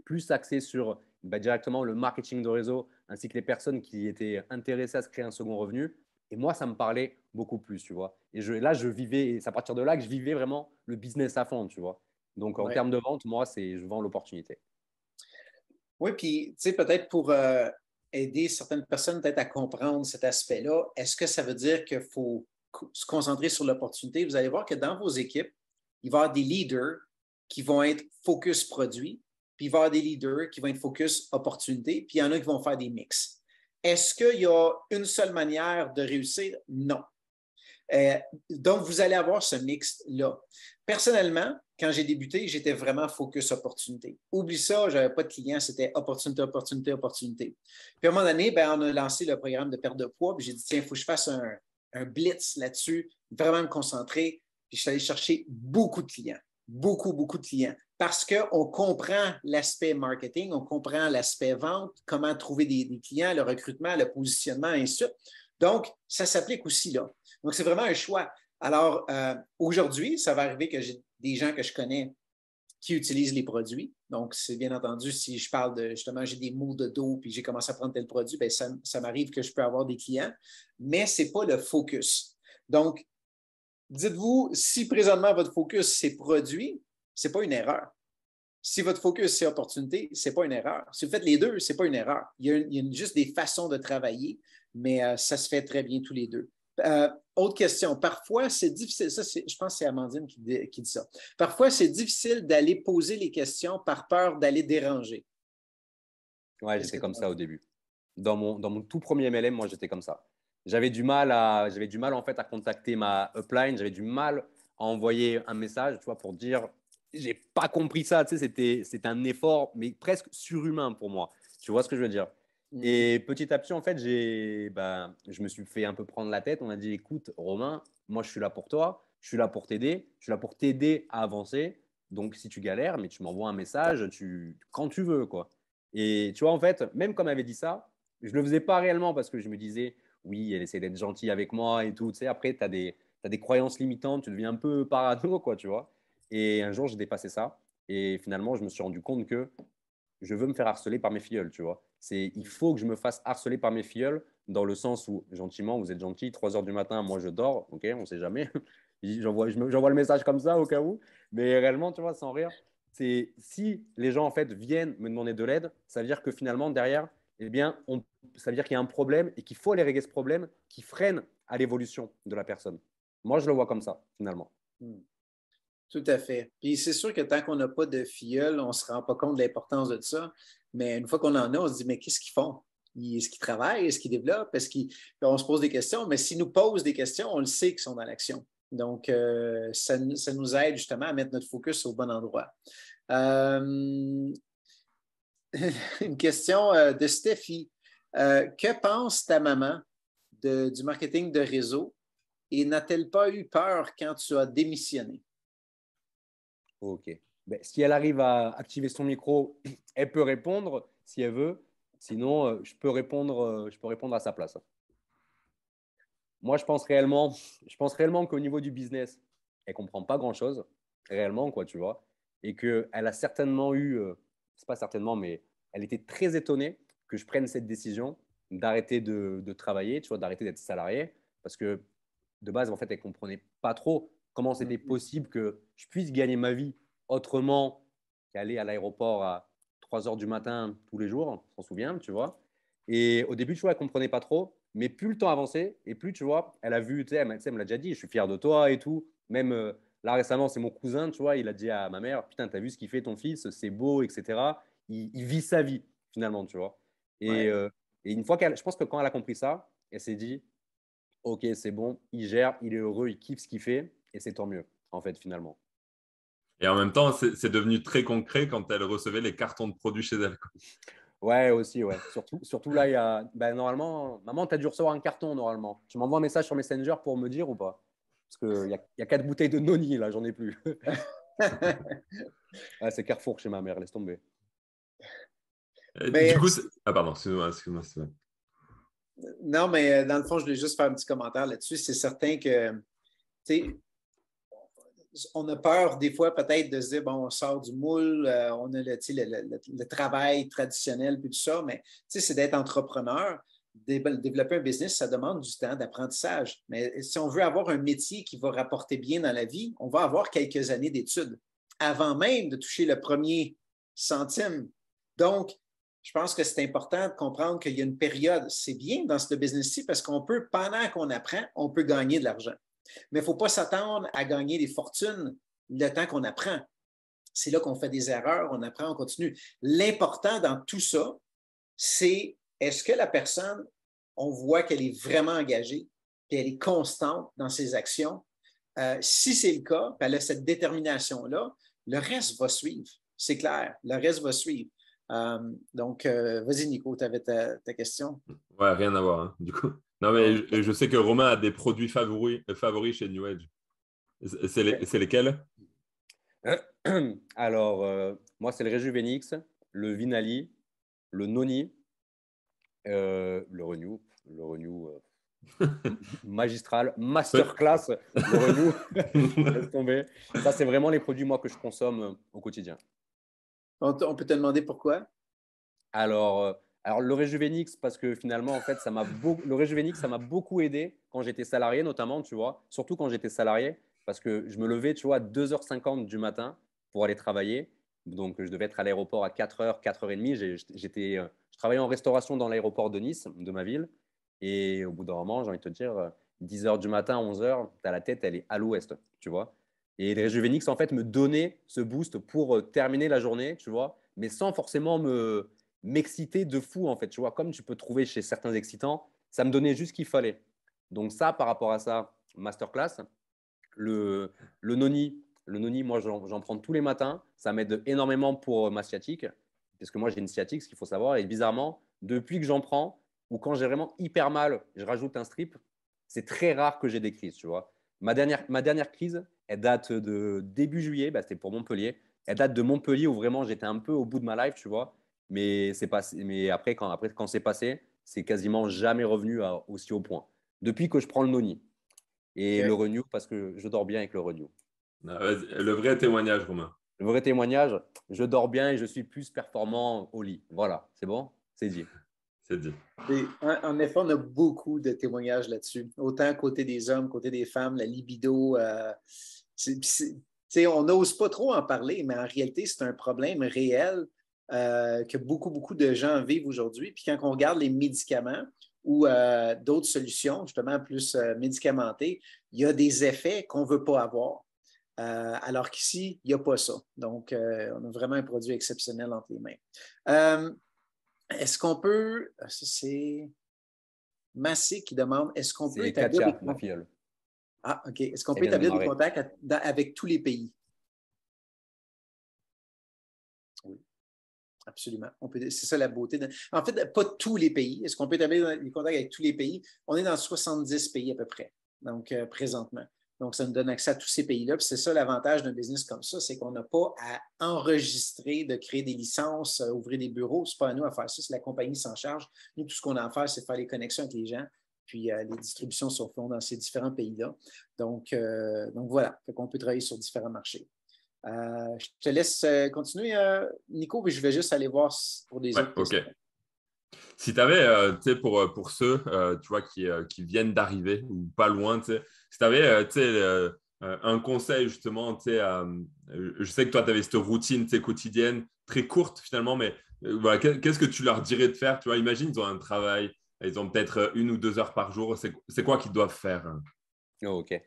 plus axée sur directement le marketing de réseau, ainsi que les personnes qui étaient intéressées à se créer un second revenu. Et moi, ça me parlait beaucoup plus, tu vois. Et là, je vivais, et c'est à partir de là que je vivais vraiment le business à fond, tu vois. Donc, en termes de vente, moi, je vends l'opportunité. Oui, puis, tu sais, peut-être pour aider certaines personnes peut-être à comprendre cet aspect-là, est-ce que ça veut dire qu'il faut se concentrer sur l'opportunité? Vous allez voir que dans vos équipes, il va y avoir des leaders qui vont être focus produit, puis il va y avoir des leaders qui vont être focus opportunité, puis il y en a qui vont faire des mix. Est-ce qu'il y a une seule manière de réussir? Non. Donc, vous allez avoir ce mix-là. Personnellement, quand j'ai débuté, j'étais vraiment focus opportunité. Oublie ça, je n'avais pas de clients, c'était opportunité, opportunité, opportunité. Puis à un moment donné, on a lancé le programme de perte de poids, puis j'ai dit, tiens, il faut que je fasse un blitz là-dessus, vraiment me concentrer. Puis je suis allé chercher beaucoup de clients, beaucoup, beaucoup de clients, parce qu'on comprend l'aspect marketing, on comprend l'aspect vente, comment trouver des clients, le recrutement, le positionnement, et ainsi de suite. Donc, ça s'applique aussi là. Donc, c'est vraiment un choix. Alors, aujourd'hui, ça va arriver que j'ai des gens que je connais qui utilisent les produits. Donc, c'est bien entendu, si je parle de, justement, j'ai des maux de dos puis j'ai commencé à prendre tel produit, bien, ça m'arrive que je peux avoir des clients, mais ce n'est pas le focus. Donc, dites-vous, si présentement votre focus, c'est produit, ce n'est pas une erreur. Si votre focus, c'est opportunité, ce n'est pas une erreur. Si vous faites les deux, ce n'est pas une erreur. Il y a juste des façons de travailler, mais ça se fait très bien tous les deux. Autre question. Parfois, c'est difficile. Ça, je pense que c'est Amandine qui dit ça. Parfois, c'est difficile d'aller poser les questions par peur d'aller déranger. Ouais, j'étais comme ça au début. Dans mon tout premier MLM, moi, j'étais comme ça. J'avais du mal en fait à contacter ma upline. J'avais du mal à envoyer un message, tu vois, pour dire j'ai pas compris ça. Tu sais, c'était un effort, mais presque surhumain pour moi. Tu vois ce que je veux dire? Et petit à petit, en fait, je me suis fait un peu prendre la tête. On m'a dit, écoute, Romain, moi, je suis là pour toi. Je suis là pour t'aider. Je suis là pour t'aider à avancer. Donc, si tu galères, mais tu m'envoies un message quand tu veux, quoi. Et tu vois, en fait, même comme elle avait dit ça, je ne le faisais pas réellement parce que je me disais, oui, elle essaie d'être gentille avec moi et tout. Tu sais, après, tu as des croyances limitantes. Tu deviens un peu parano, quoi, tu vois. Et un jour, j'ai dépassé ça. Et finalement, je me suis rendu compte que je veux me faire harceler par mes filleuls, tu vois. Il faut que je me fasse harceler par mes filleuls dans le sens où, gentiment, vous êtes gentil, 3 heures du matin, moi je dors, ok, on ne sait jamais. J'envoie le message comme ça au cas où, mais réellement, tu vois, sans rire. c'est si les gens en fait viennent me demander de l'aide, ça veut dire que finalement derrière, eh bien, ça veut dire qu'il y a un problème et qu'il faut aller régler ce problème qui freine à l'évolution de la personne. Moi, je le vois comme ça, finalement. Tout à fait. Puis c'est sûr que tant qu'on n'a pas de filleul, on ne se rend pas compte de l'importance de ça. Mais une fois qu'on en a, on se dit, mais qu'est-ce qu'ils font? Est-ce qu'ils travaillent? Est-ce qu'ils développent? On se pose des questions, mais s'ils nous posent des questions, on le sait qu'ils sont dans l'action. Donc, ça nous aide justement à mettre notre focus au bon endroit. Une question de Steffi. Que pense ta maman du marketing de réseau et n'a-t-elle pas eu peur quand tu as démissionné? Ok. Ben, si elle arrive à activer son micro, elle peut répondre si elle veut. Sinon, je peux répondre à sa place. Moi, je pense réellement qu'au niveau du business, elle comprend pas grand-chose, réellement, quoi, tu vois. Et qu'elle a certainement eu, c'est pas certainement, mais elle était très étonnée que je prenne cette décision d'arrêter de travailler, tu vois, d'arrêter d'être salarié. Parce que de base, en fait, elle comprenait pas trop comment c'était possible que je puisse gagner ma vie autrement qu'aller à l'aéroport à 3 heures du matin tous les jours, on s'en souvient, tu vois. Et au début, tu vois, elle comprenait pas trop. Mais plus le temps avançait, et plus, tu vois, elle a vu, tu sais, elle me l'a déjà dit, je suis fier de toi et tout. Même là, récemment, c'est mon cousin, tu vois, il a dit à ma mère, putain, t'as vu ce qu'il fait ton fils, c'est beau, etc. Il vit sa vie, finalement, tu vois. Et, Ouais. euh, et une fois je pense que quand elle a compris ça, elle s'est dit, ok, c'est bon, il gère, il est heureux, il kiffe ce qu'il fait, et c'est tant mieux, en fait, finalement. Et en même temps, c'est devenu très concret quand elle recevait les cartons de produits chez elle, quoi. Ouais, aussi, ouais. Surtout là, il y a. Ben, normalement, maman, tu as dû recevoir un carton, normalement. Tu m'envoies un message sur Messenger pour me dire ou pas? Parce qu'il y a 4 bouteilles de Noni, là, j'en ai plus. Ah, c'est Carrefour chez ma mère, laisse tomber. Du Mais coup, ah pardon, excuse-moi. non, mais dans le fond, je voulais juste faire un petit commentaire là-dessus. C'est certain que, tu sais, on a peur des fois peut-être de se dire, bon, on sort du moule, on a le travail traditionnel, puis tout ça, mais c'est d'être entrepreneur. Développer un business, ça demande du temps d'apprentissage. Mais si on veut avoir un métier qui va rapporter bien dans la vie, on va avoir quelques années d'études avant même de toucher le premier centime. Donc, je pense que c'est important de comprendre qu'il y a une période. C'est bien dans ce business-ci parce qu'on peut, pendant qu'on apprend, on peut gagner de l'argent. Mais il ne faut pas s'attendre à gagner des fortunes le temps qu'on apprend. C'est là qu'on fait des erreurs, on apprend, on continue. L'important dans tout ça, c'est est-ce que la personne, on voit qu'elle est vraiment engagée, qu'elle est constante dans ses actions. Si c'est le cas, puis elle a cette détermination-là, le reste va suivre. C'est clair, le reste va suivre. Donc, vas-y, Nico, tu avais ta question. Ouais, rien à voir, hein, du coup. Non, mais Non. je sais que Romain a des produits favoris chez New Age. C'est lesquels? Alors, moi, c'est le Rejuvenix, le Vinali, le Noni, le Renew magistral, Ouais. masterclass, le Renew, laisse tomber. Ça, c'est vraiment les produits, moi, que je consomme au quotidien. On peut te demander pourquoi? Alors, alors le Rejuvenix, parce que finalement, en fait, le Rejuvenix, ça m'a beaucoup aidé quand j'étais salarié, notamment, tu vois, surtout quand j'étais salarié, parce que je me levais, tu vois, à 2h50 du matin pour aller travailler. Donc, je devais être à l'aéroport à 4h, 4h30. Je travaillais en restauration dans l'aéroport de Nice, de ma ville. Et au bout d'un moment, j'ai envie de te dire, 10h du matin, 11h, tu as la tête, elle est à l'ouest, tu vois. Et le Rejuvenix, en fait, me donnait ce boost pour terminer la journée, tu vois, mais sans forcément m'exciter de fou, en fait. Tu vois, comme tu peux trouver chez certains excitants, ça me donnait juste ce qu'il fallait. Donc ça, par rapport à ça, masterclass. Le noni, moi, j'en prends tous les matins. Ça m'aide énormément pour ma sciatique, parce que moi, j'ai une sciatique, ce qu'il faut savoir. Et bizarrement, depuis que j'en prends, ou quand j'ai vraiment hyper mal, je rajoute un strip, c'est très rare que j'ai des crises, tu vois. Ma dernière crise, elle date de début juillet, bah, c'était pour Montpellier. Elle date de Montpellier où vraiment j'étais un peu au bout de ma life, tu vois. Mais après, quand c'est passé, c'est quasiment jamais revenu aussi haut point. Depuis que je prends le noni et le OK. renew, parce que je dors bien avec le renew. Ah, le vrai témoignage, Romain. Le vrai témoignage, je dors bien et je suis plus performant au lit. Voilà, c'est bon, c'est dit. C'est dit. En effet, on a beaucoup de témoignages là-dessus. Autant côté des hommes, côté des femmes, la libido. on n'ose pas trop en parler, mais en réalité, c'est un problème réel que beaucoup, beaucoup de gens vivent aujourd'hui. Puis quand on regarde les médicaments ou d'autres solutions, justement plus médicamentées, il y a des effets qu'on ne veut pas avoir. Alors qu'ici, il n'y a pas ça. Donc, on a vraiment un produit exceptionnel entre les mains. Est-ce qu'on peut… Ça, c'est Massé qui demande, est-ce qu'on peut C'est établir Katia, des… ma filleule. Ah, OK. Est-ce qu'on Elle peut vient de établir des démarrer. contacts avec tous les pays? Oui, absolument. C'est ça la beauté. En fait, pas tous les pays. Est-ce qu'on peut établir des contacts avec tous les pays? On est dans 70 pays à peu près, donc présentement. Donc, ça nous donne accès à tous ces pays-là. Puis c'est ça l'avantage d'un business comme ça, c'est qu'on n'a pas à enregistrer, de créer des licences, ouvrir des bureaux. Ce n'est pas à nous à faire ça, c'est la compagnie qui s'en charge. Nous, tout ce qu'on a à faire, c'est faire les connexions avec les gens. Puis les distributions se font dans ces différents pays-là. Donc voilà, fait qu'on peut travailler sur différents marchés. Je te laisse continuer, Nico, puis je vais juste aller voir pour des Ouais, autres OK. questions. Si tu avais, tu sais, pour ceux, tu vois, qui viennent d'arriver ou pas loin, tu sais, si tu avais, tu sais, un conseil, justement, tu sais, je sais que toi, tu avais cette routine, tu sais, quotidienne, très courte, finalement, mais voilà, qu'est-ce que tu leur dirais de faire? Tu vois, imagine, ils ont un travail, ils ont peut-être 1 ou 2 heures par jour. C'est quoi qu'ils doivent faire? Oh, ok.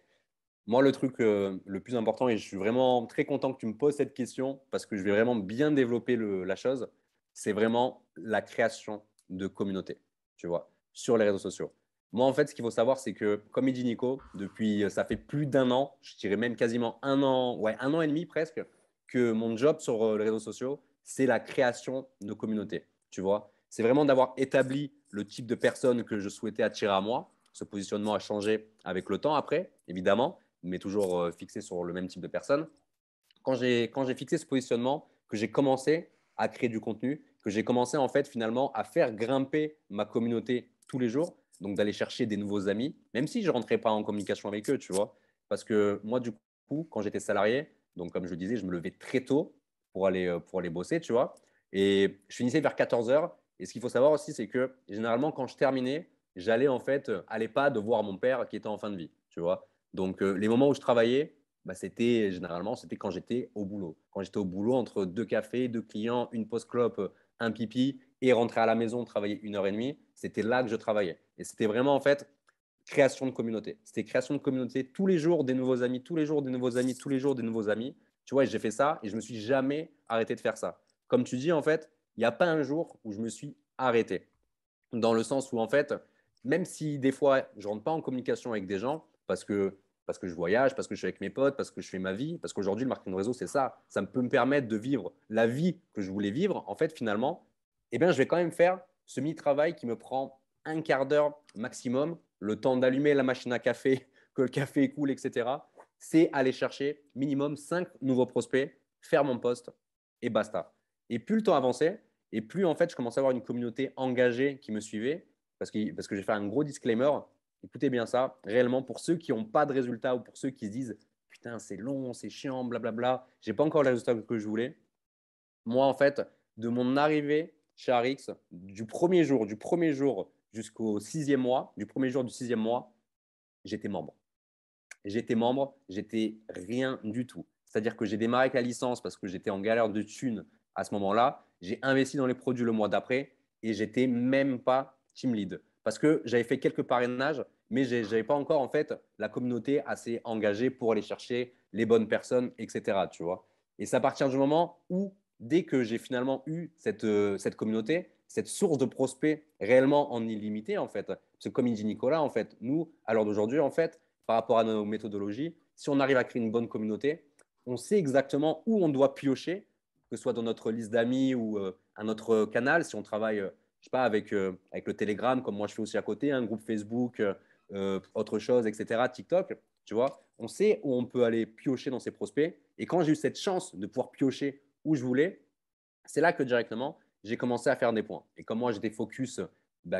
Moi, le truc le plus important, et je suis vraiment très content que tu me poses cette question parce que je vais vraiment bien développer la chose, c'est vraiment la création de communautés, tu vois, sur les réseaux sociaux. Moi, en fait, ce qu'il faut savoir, c'est que, comme il dit Nico, depuis, ça fait plus d'un an, je dirais même quasiment un an, ouais, un an et demi presque, que mon job sur les réseaux sociaux, c'est la création de communautés, tu vois. C'est vraiment d'avoir établi le type de personne que je souhaitais attirer à moi. Ce positionnement a changé avec le temps après, évidemment, mais toujours fixé sur le même type de personne. Quand j'ai fixé ce positionnement, que j'ai commencé à créer du contenu, que j'ai commencé en fait finalement à faire grimper ma communauté tous les jours, donc d'aller chercher des nouveaux amis, même si je ne rentrais pas en communication avec eux, tu vois. Parce que moi, du coup, quand j'étais salarié, donc comme je le disais, je me levais très tôt pour aller bosser, tu vois. Et je finissais vers 14 heures. Et ce qu'il faut savoir aussi, c'est que généralement, quand je terminais, j'allais en fait à l'EHPAD voir mon père qui était en fin de vie, tu vois. Donc, les moments où je travaillais, bah, c'était généralement c'était quand j'étais au boulot. Quand j'étais au boulot, entre deux cafés, deux clients, une pause clope, un pipi, et rentrer à la maison, travailler 1 heure et demie, c'était là que je travaillais. Et c'était vraiment en fait création de communauté. C'était création de communauté tous les jours, des nouveaux amis, tous les jours, des nouveaux amis, tous les jours, des nouveaux amis. Tu vois, j'ai fait ça et je me suis jamais arrêté de faire ça. Comme tu dis, en fait, il n'y a pas un jour où je me suis arrêté. Dans le sens où, en fait, même si des fois, je ne rentre pas en communication avec des gens parce que je voyage, parce que je suis avec mes potes, parce que je fais ma vie, parce qu'aujourd'hui, le marketing de réseau, c'est ça. Ça peut me permettre de vivre la vie que je voulais vivre. En fait, finalement, eh bien, je vais quand même faire ce mi-travail qui me prend un quart d'heure maximum, le temps d'allumer la machine à café, que le café coule, etc. C'est aller chercher minimum 5 nouveaux prospects, faire mon poste et basta. Et plus le temps avançait, et plus en fait je commençais à avoir une communauté engagée qui me suivait, parce que j'ai fait un gros disclaimer, écoutez bien ça, réellement pour ceux qui n'ont pas de résultats ou pour ceux qui se disent putain c'est long, c'est chiant, blablabla, j'ai pas encore les résultats que je voulais. Moi en fait, de mon arrivée chez Arix, du premier jour jusqu'au 6e mois, du premier jour du 6e mois, j'étais membre. J'étais rien du tout. C'est-à-dire que j'ai démarré avec la licence parce que j'étais en galère de thunes à ce moment-là. J'ai investi dans les produits le mois d'après et j'étais même pas team lead parce que j'avais fait quelques parrainages, mais je n'avais pas encore en fait la communauté assez engagée pour aller chercher les bonnes personnes, etc. Tu vois. Et c'est à partir du moment où, dès que j'ai finalement eu cette communauté, cette source de prospects réellement en illimité, en fait, parce que comme il dit Nicolas, en fait, nous, à l'heure d'aujourd'hui, en fait, par rapport à nos méthodologies, si on arrive à créer une bonne communauté, on sait exactement où on doit piocher, que ce soit dans notre liste d'amis ou un autre canal, si on travaille, je sais pas, avec le Telegram, comme moi je fais aussi à côté, un groupe Facebook, autre chose, etc., TikTok, tu vois, on sait où on peut aller piocher dans ses prospects. Et quand j'ai eu cette chance de pouvoir piocher où je voulais, c'est là que directement, j'ai commencé à faire des points. Et comme moi, j'étais focus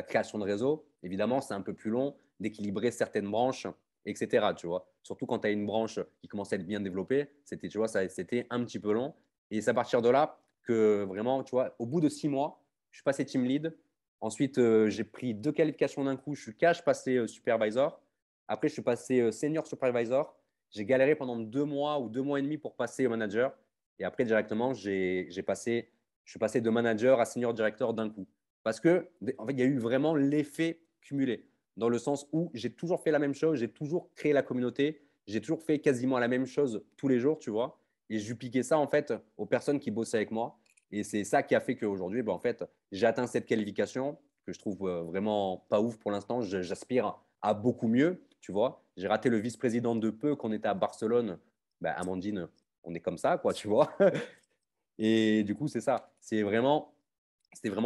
création de réseau, évidemment, c'est un peu plus long d'équilibrer certaines branches, etc. Tu vois. Surtout quand tu as une branche qui commence à être bien développée, c'était, tu vois, c'était un petit peu long. Et c'est à partir de là que vraiment, tu vois, au bout de 6 mois, je suis passé team lead. Ensuite, j'ai pris 2 qualifications d'un coup. Je suis cash passé supervisor. Après, je suis passé senior supervisor. J'ai galéré pendant 2 mois ou 2 mois et demi pour passer au manager. Et après, directement, je suis passé de manager à senior directeur d'un coup. Parce que, en fait, il y a eu vraiment l'effet cumulé. Dans le sens où j'ai toujours fait la même chose, j'ai toujours créé la communauté, j'ai toujours fait quasiment la même chose tous les jours, tu vois. Et je dupliquais ça, en fait, aux personnes qui bossaient avec moi. Et c'est ça qui a fait qu'aujourd'hui, en fait, j'ai atteint cette qualification que je trouve vraiment pas ouf pour l'instant. J'aspire à beaucoup mieux, tu vois. J'ai raté le vice-président de peu quand on était à Barcelone. Ben, Amandine, on est comme ça, quoi, tu vois. Et du coup, c'est ça. C'était vraiment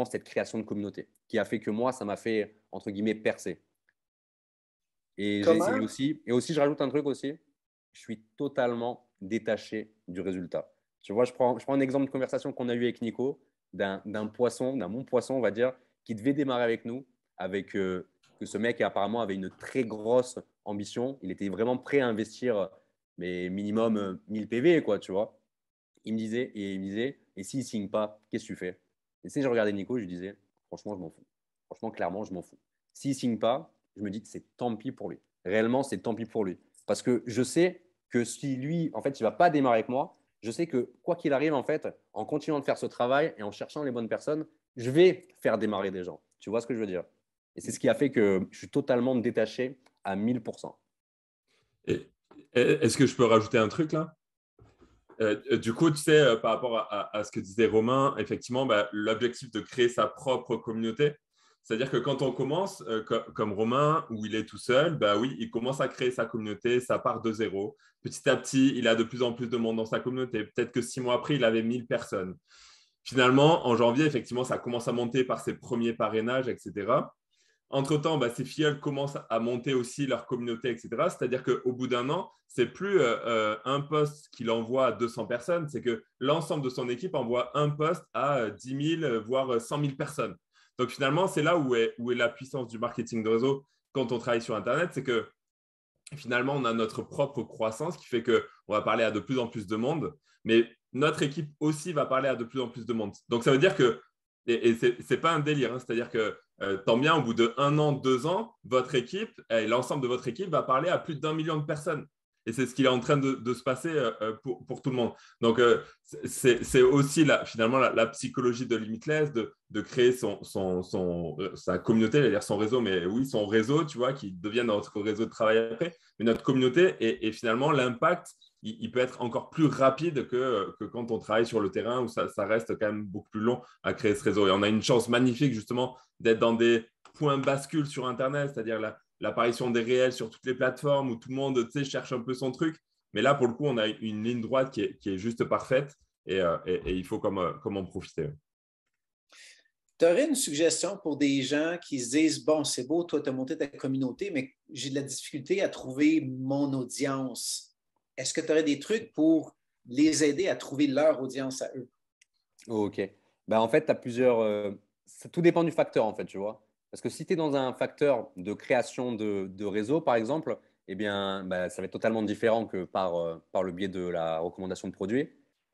cette création de communauté qui a fait que moi, ça m'a fait, entre guillemets, percer. Comment? Et aussi, je rajoute un truc aussi, je suis totalement détaché du résultat. Tu vois, je prends un exemple de conversation qu'on a eu avec Nico, d'un poisson, d'un bon poisson, on va dire, qui devait démarrer avec nous, avec que ce mec apparemment avait une très grosse ambition. Il était vraiment prêt à investir, mais minimum 1000 PV, quoi, tu vois. Il me disait, et s'il ne signe pas, qu'est-ce que tu fais? Et tu sais, je regardais Nico, je lui disais, franchement, je m'en fous. Franchement, clairement, je m'en fous. S'il ne signe pas, je me dis que c'est tant pis pour lui. Réellement, c'est tant pis pour lui. Parce que je sais que si lui, en fait, il ne va pas démarrer avec moi, je sais que quoi qu'il arrive, en fait, en continuant de faire ce travail et en cherchant les bonnes personnes, je vais faire démarrer des gens. Tu vois ce que je veux dire? Et c'est ce qui a fait que je suis totalement détaché à 1000%. Et, est-ce que je peux rajouter un truc là? Du coup, tu sais, par rapport à ce que disait Romain, effectivement, bah, l'objectif de créer sa propre communauté, c'est-à-dire que quand on commence, comme Romain, où il est tout seul, bah oui, il commence à créer sa communauté, ça part de zéro. Petit à petit, il a de plus en plus de monde dans sa communauté. Peut-être que 6 mois après, il avait 1000 personnes. Finalement, en janvier, effectivement, ça commence à monter par ses premiers parrainages, etc. Entre-temps, bah, ces filleuls commencent à monter aussi leur communauté, etc. C'est-à-dire qu'au bout d'un an, c'est plus un post qu'il envoie à 200 personnes, c'est que l'ensemble de son équipe envoie un post à 10 000, voire 100 000 personnes. Donc finalement, c'est là où est la puissance du marketing de réseau quand on travaille sur Internet, c'est que finalement, on a notre propre croissance qui fait qu'on va parler à de plus en plus de monde, mais notre équipe aussi va parler à de plus en plus de monde. Donc, ça veut dire que, et ce n'est pas un délire, hein, c'est-à-dire que tant bien, au bout de 1 an, 2 ans, votre équipe, et l'ensemble de votre équipe va parler à plus d'1 million de personnes. Et c'est ce qui est en train de se passer pour tout le monde. Donc, c'est aussi finalement la psychologie de Limitless, de créer sa communauté, c'est-à-dire son réseau, mais oui, son réseau, tu vois, qui devient notre réseau de travail après. Mais notre communauté, et finalement, l'impact, il peut être encore plus rapide que quand on travaille sur le terrain, où ça reste quand même beaucoup plus long à créer ce réseau. Et on a une chance magnifique, justement, d'être dans des points bascules sur Internet, c'est-à-dire l'apparition des réels sur toutes les plateformes où tout le monde cherche un peu son truc. Mais là, pour le coup, on a une ligne droite qui est juste parfaite et il faut comme en profiter. Tu aurais une suggestion pour des gens qui se disent, bon, c'est beau, toi, tu as monté ta communauté, mais j'ai de la difficulté à trouver mon audience. Est-ce que tu aurais des trucs pour les aider à trouver leur audience à eux? Ok. En fait, tu as plusieurs. Tout dépend du facteur, en fait, tu vois. Parce que si tu es dans un facteur de création de réseau, par exemple, eh bien, ça va être totalement différent que par le biais de la recommandation de produits.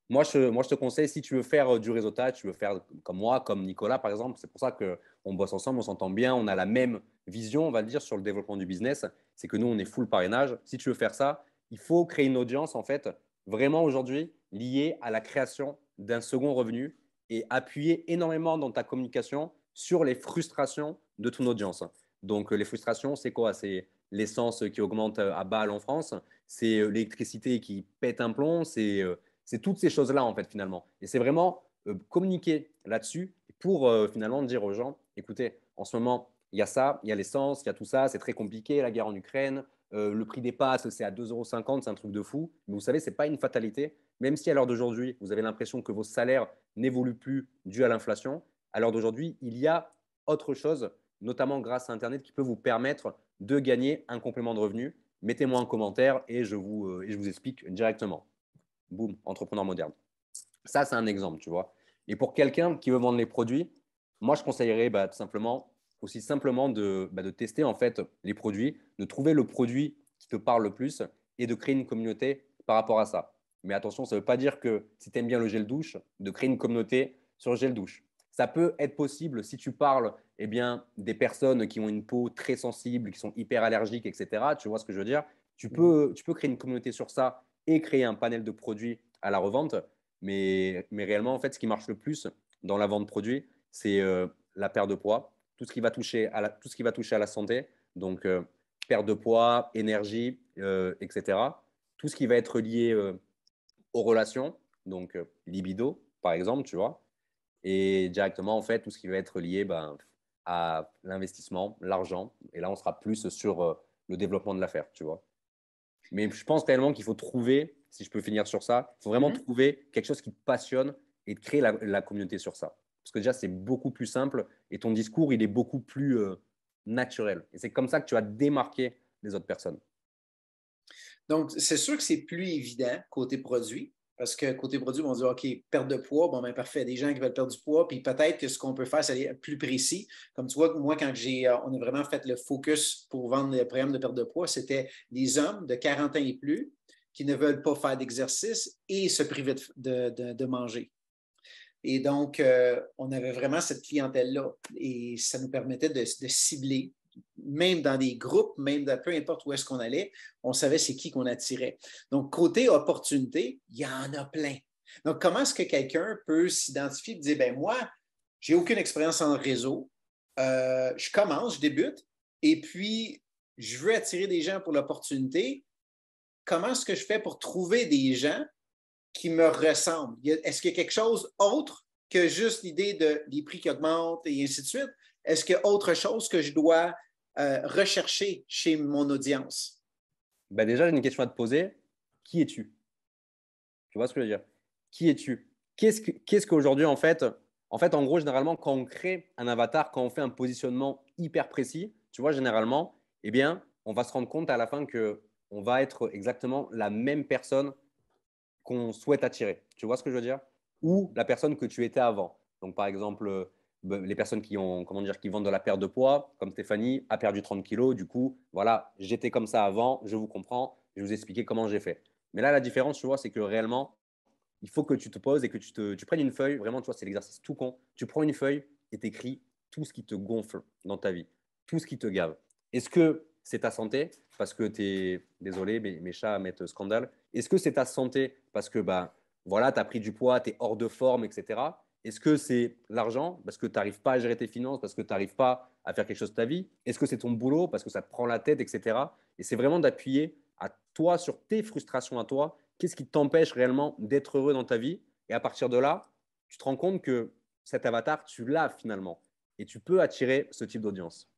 Moi, je te conseille, si tu veux faire du réseautage, tu veux faire comme moi, comme Nicolas, par exemple, c'est pour ça qu'on bosse ensemble, on s'entend bien, on a la même vision, on va le dire, sur le développement du business. C'est que nous, on est full parrainage. Si tu veux faire ça, il faut créer une audience, en fait, vraiment aujourd'hui liée à la création d'un second revenu et appuyer énormément dans ta communication sur les frustrations de ton audience. Donc, les frustrations, c'est quoi? C'est l'essence qui augmente à balle en France, c'est l'électricité qui pète un plomb, c'est toutes ces choses-là, en fait, finalement. Et c'est vraiment communiquer là-dessus pour finalement dire aux gens, écoutez, en ce moment, il y a ça, il y a l'essence, il y a tout ça, c'est très compliqué, la guerre en Ukraine, le prix des passes, c'est à 2,50 €, c'est un truc de fou. Mais vous savez, ce n'est pas une fatalité. Même si à l'heure d'aujourd'hui, vous avez l'impression que vos salaires n'évoluent plus dû à l'inflation, à l'heure d'aujourd'hui, il y a autre chose, notamment grâce à Internet, qui peut vous permettre de gagner un complément de revenu. Mettez-moi un commentaire et je vous explique directement. Boum, entrepreneur moderne. Ça, c'est un exemple, tu vois. Et pour quelqu'un qui veut vendre les produits, moi, je conseillerais tout simplement, aussi simplement de tester en fait les produits, de trouver le produit qui te parle le plus et de créer une communauté par rapport à ça. Mais attention, ça ne veut pas dire que si tu aimes bien le gel douche, de créer une communauté sur le gel douche. Ça peut être possible si tu parles des personnes qui ont une peau très sensible, qui sont hyper allergiques, etc. Tu vois ce que je veux dire? Tu peux créer une communauté sur ça et créer un panel de produits à la revente. Mais réellement, en fait, ce qui marche le plus dans la vente de produits, c'est la perte de poids, tout ce qui va toucher à la santé. Donc, perte de poids, énergie, etc. Tout ce qui va être lié aux relations, donc libido, par exemple, tu vois. Et directement, en fait, tout ce qui va être lié à l'investissement, l'argent. Et là, on sera plus sur le développement de l'affaire, tu vois. Mais je pense réellement qu'il faut trouver, si je peux finir sur ça, il faut vraiment trouver quelque chose qui te passionne et de créer la communauté sur ça. Parce que déjà, c'est beaucoup plus simple et ton discours, il est beaucoup plus naturel. Et c'est comme ça que tu vas démarquer les autres personnes. Donc, c'est sûr que c'est plus évident côté produit. Parce que côté produit, on va dire, OK, perte de poids, bon, ben parfait, des gens qui veulent perdre du poids, puis peut-être que ce qu'on peut faire, c'est aller plus précis. Comme tu vois, moi, quand on a vraiment fait le focus pour vendre le programme de perte de poids, c'était les hommes de 40 ans et plus qui ne veulent pas faire d'exercice et se priver de manger. Et donc, on avait vraiment cette clientèle-là et ça nous permettait de cibler, même dans des groupes, peu importe où est-ce qu'on allait, on savait c'est qui qu'on attirait. Donc, côté opportunité, il y en a plein. Donc, comment est-ce que quelqu'un peut s'identifier et dire, ben moi, j'ai aucune expérience en réseau, je commence, je débute, et puis je veux attirer des gens pour l'opportunité. Comment est-ce que je fais pour trouver des gens qui me ressemblent? Est-ce qu'il y a quelque chose autre que juste l'idée des prix qui augmentent et ainsi de suite? Est-ce qu'il y a autre chose que je dois rechercher chez mon audience? Ben déjà, j'ai une question à te poser. Qui es-tu? Tu vois ce que je veux dire? Qui es-tu? Qu'est-ce qu'aujourd'hui, en gros, généralement, quand on crée un avatar, quand on fait un positionnement hyper précis, tu vois, généralement, eh bien, on va se rendre compte à la fin que on va être exactement la même personne qu'on souhaite attirer. Tu vois ce que je veux dire? Ou la personne que tu étais avant. Donc, par exemple, les personnes qui ont, comment dire, qui vendent de la perte de poids, comme Stéphanie, a perdu 30 kilos. Du coup, voilà, j'étais comme ça avant, je vous comprends, je vais vous expliquer comment j'ai fait. Mais là, la différence, tu vois, c'est que réellement, il faut que tu te poses et que tu prennes une feuille. Vraiment, tu vois, c'est l'exercice tout con. Tu prends une feuille et tu écris tout ce qui te gonfle dans ta vie, tout ce qui te gave. Est-ce que c'est ta santé parce que tu es, désolé, mes chats mettent scandale. Est-ce que c'est ta santé parce que voilà, tu as pris du poids, tu es hors de forme, etc. Est-ce que c'est l'argent parce que tu n'arrives pas à gérer tes finances, parce que tu n'arrives pas à faire quelque chose de ta vie? Est-ce que c'est ton boulot parce que ça te prend la tête, etc. Et c'est vraiment d'appuyer à toi sur tes frustrations à toi. Qu'est-ce qui t'empêche réellement d'être heureux dans ta vie? Et à partir de là, tu te rends compte que cet avatar, tu l'as finalement. Et tu peux attirer ce type d'audience.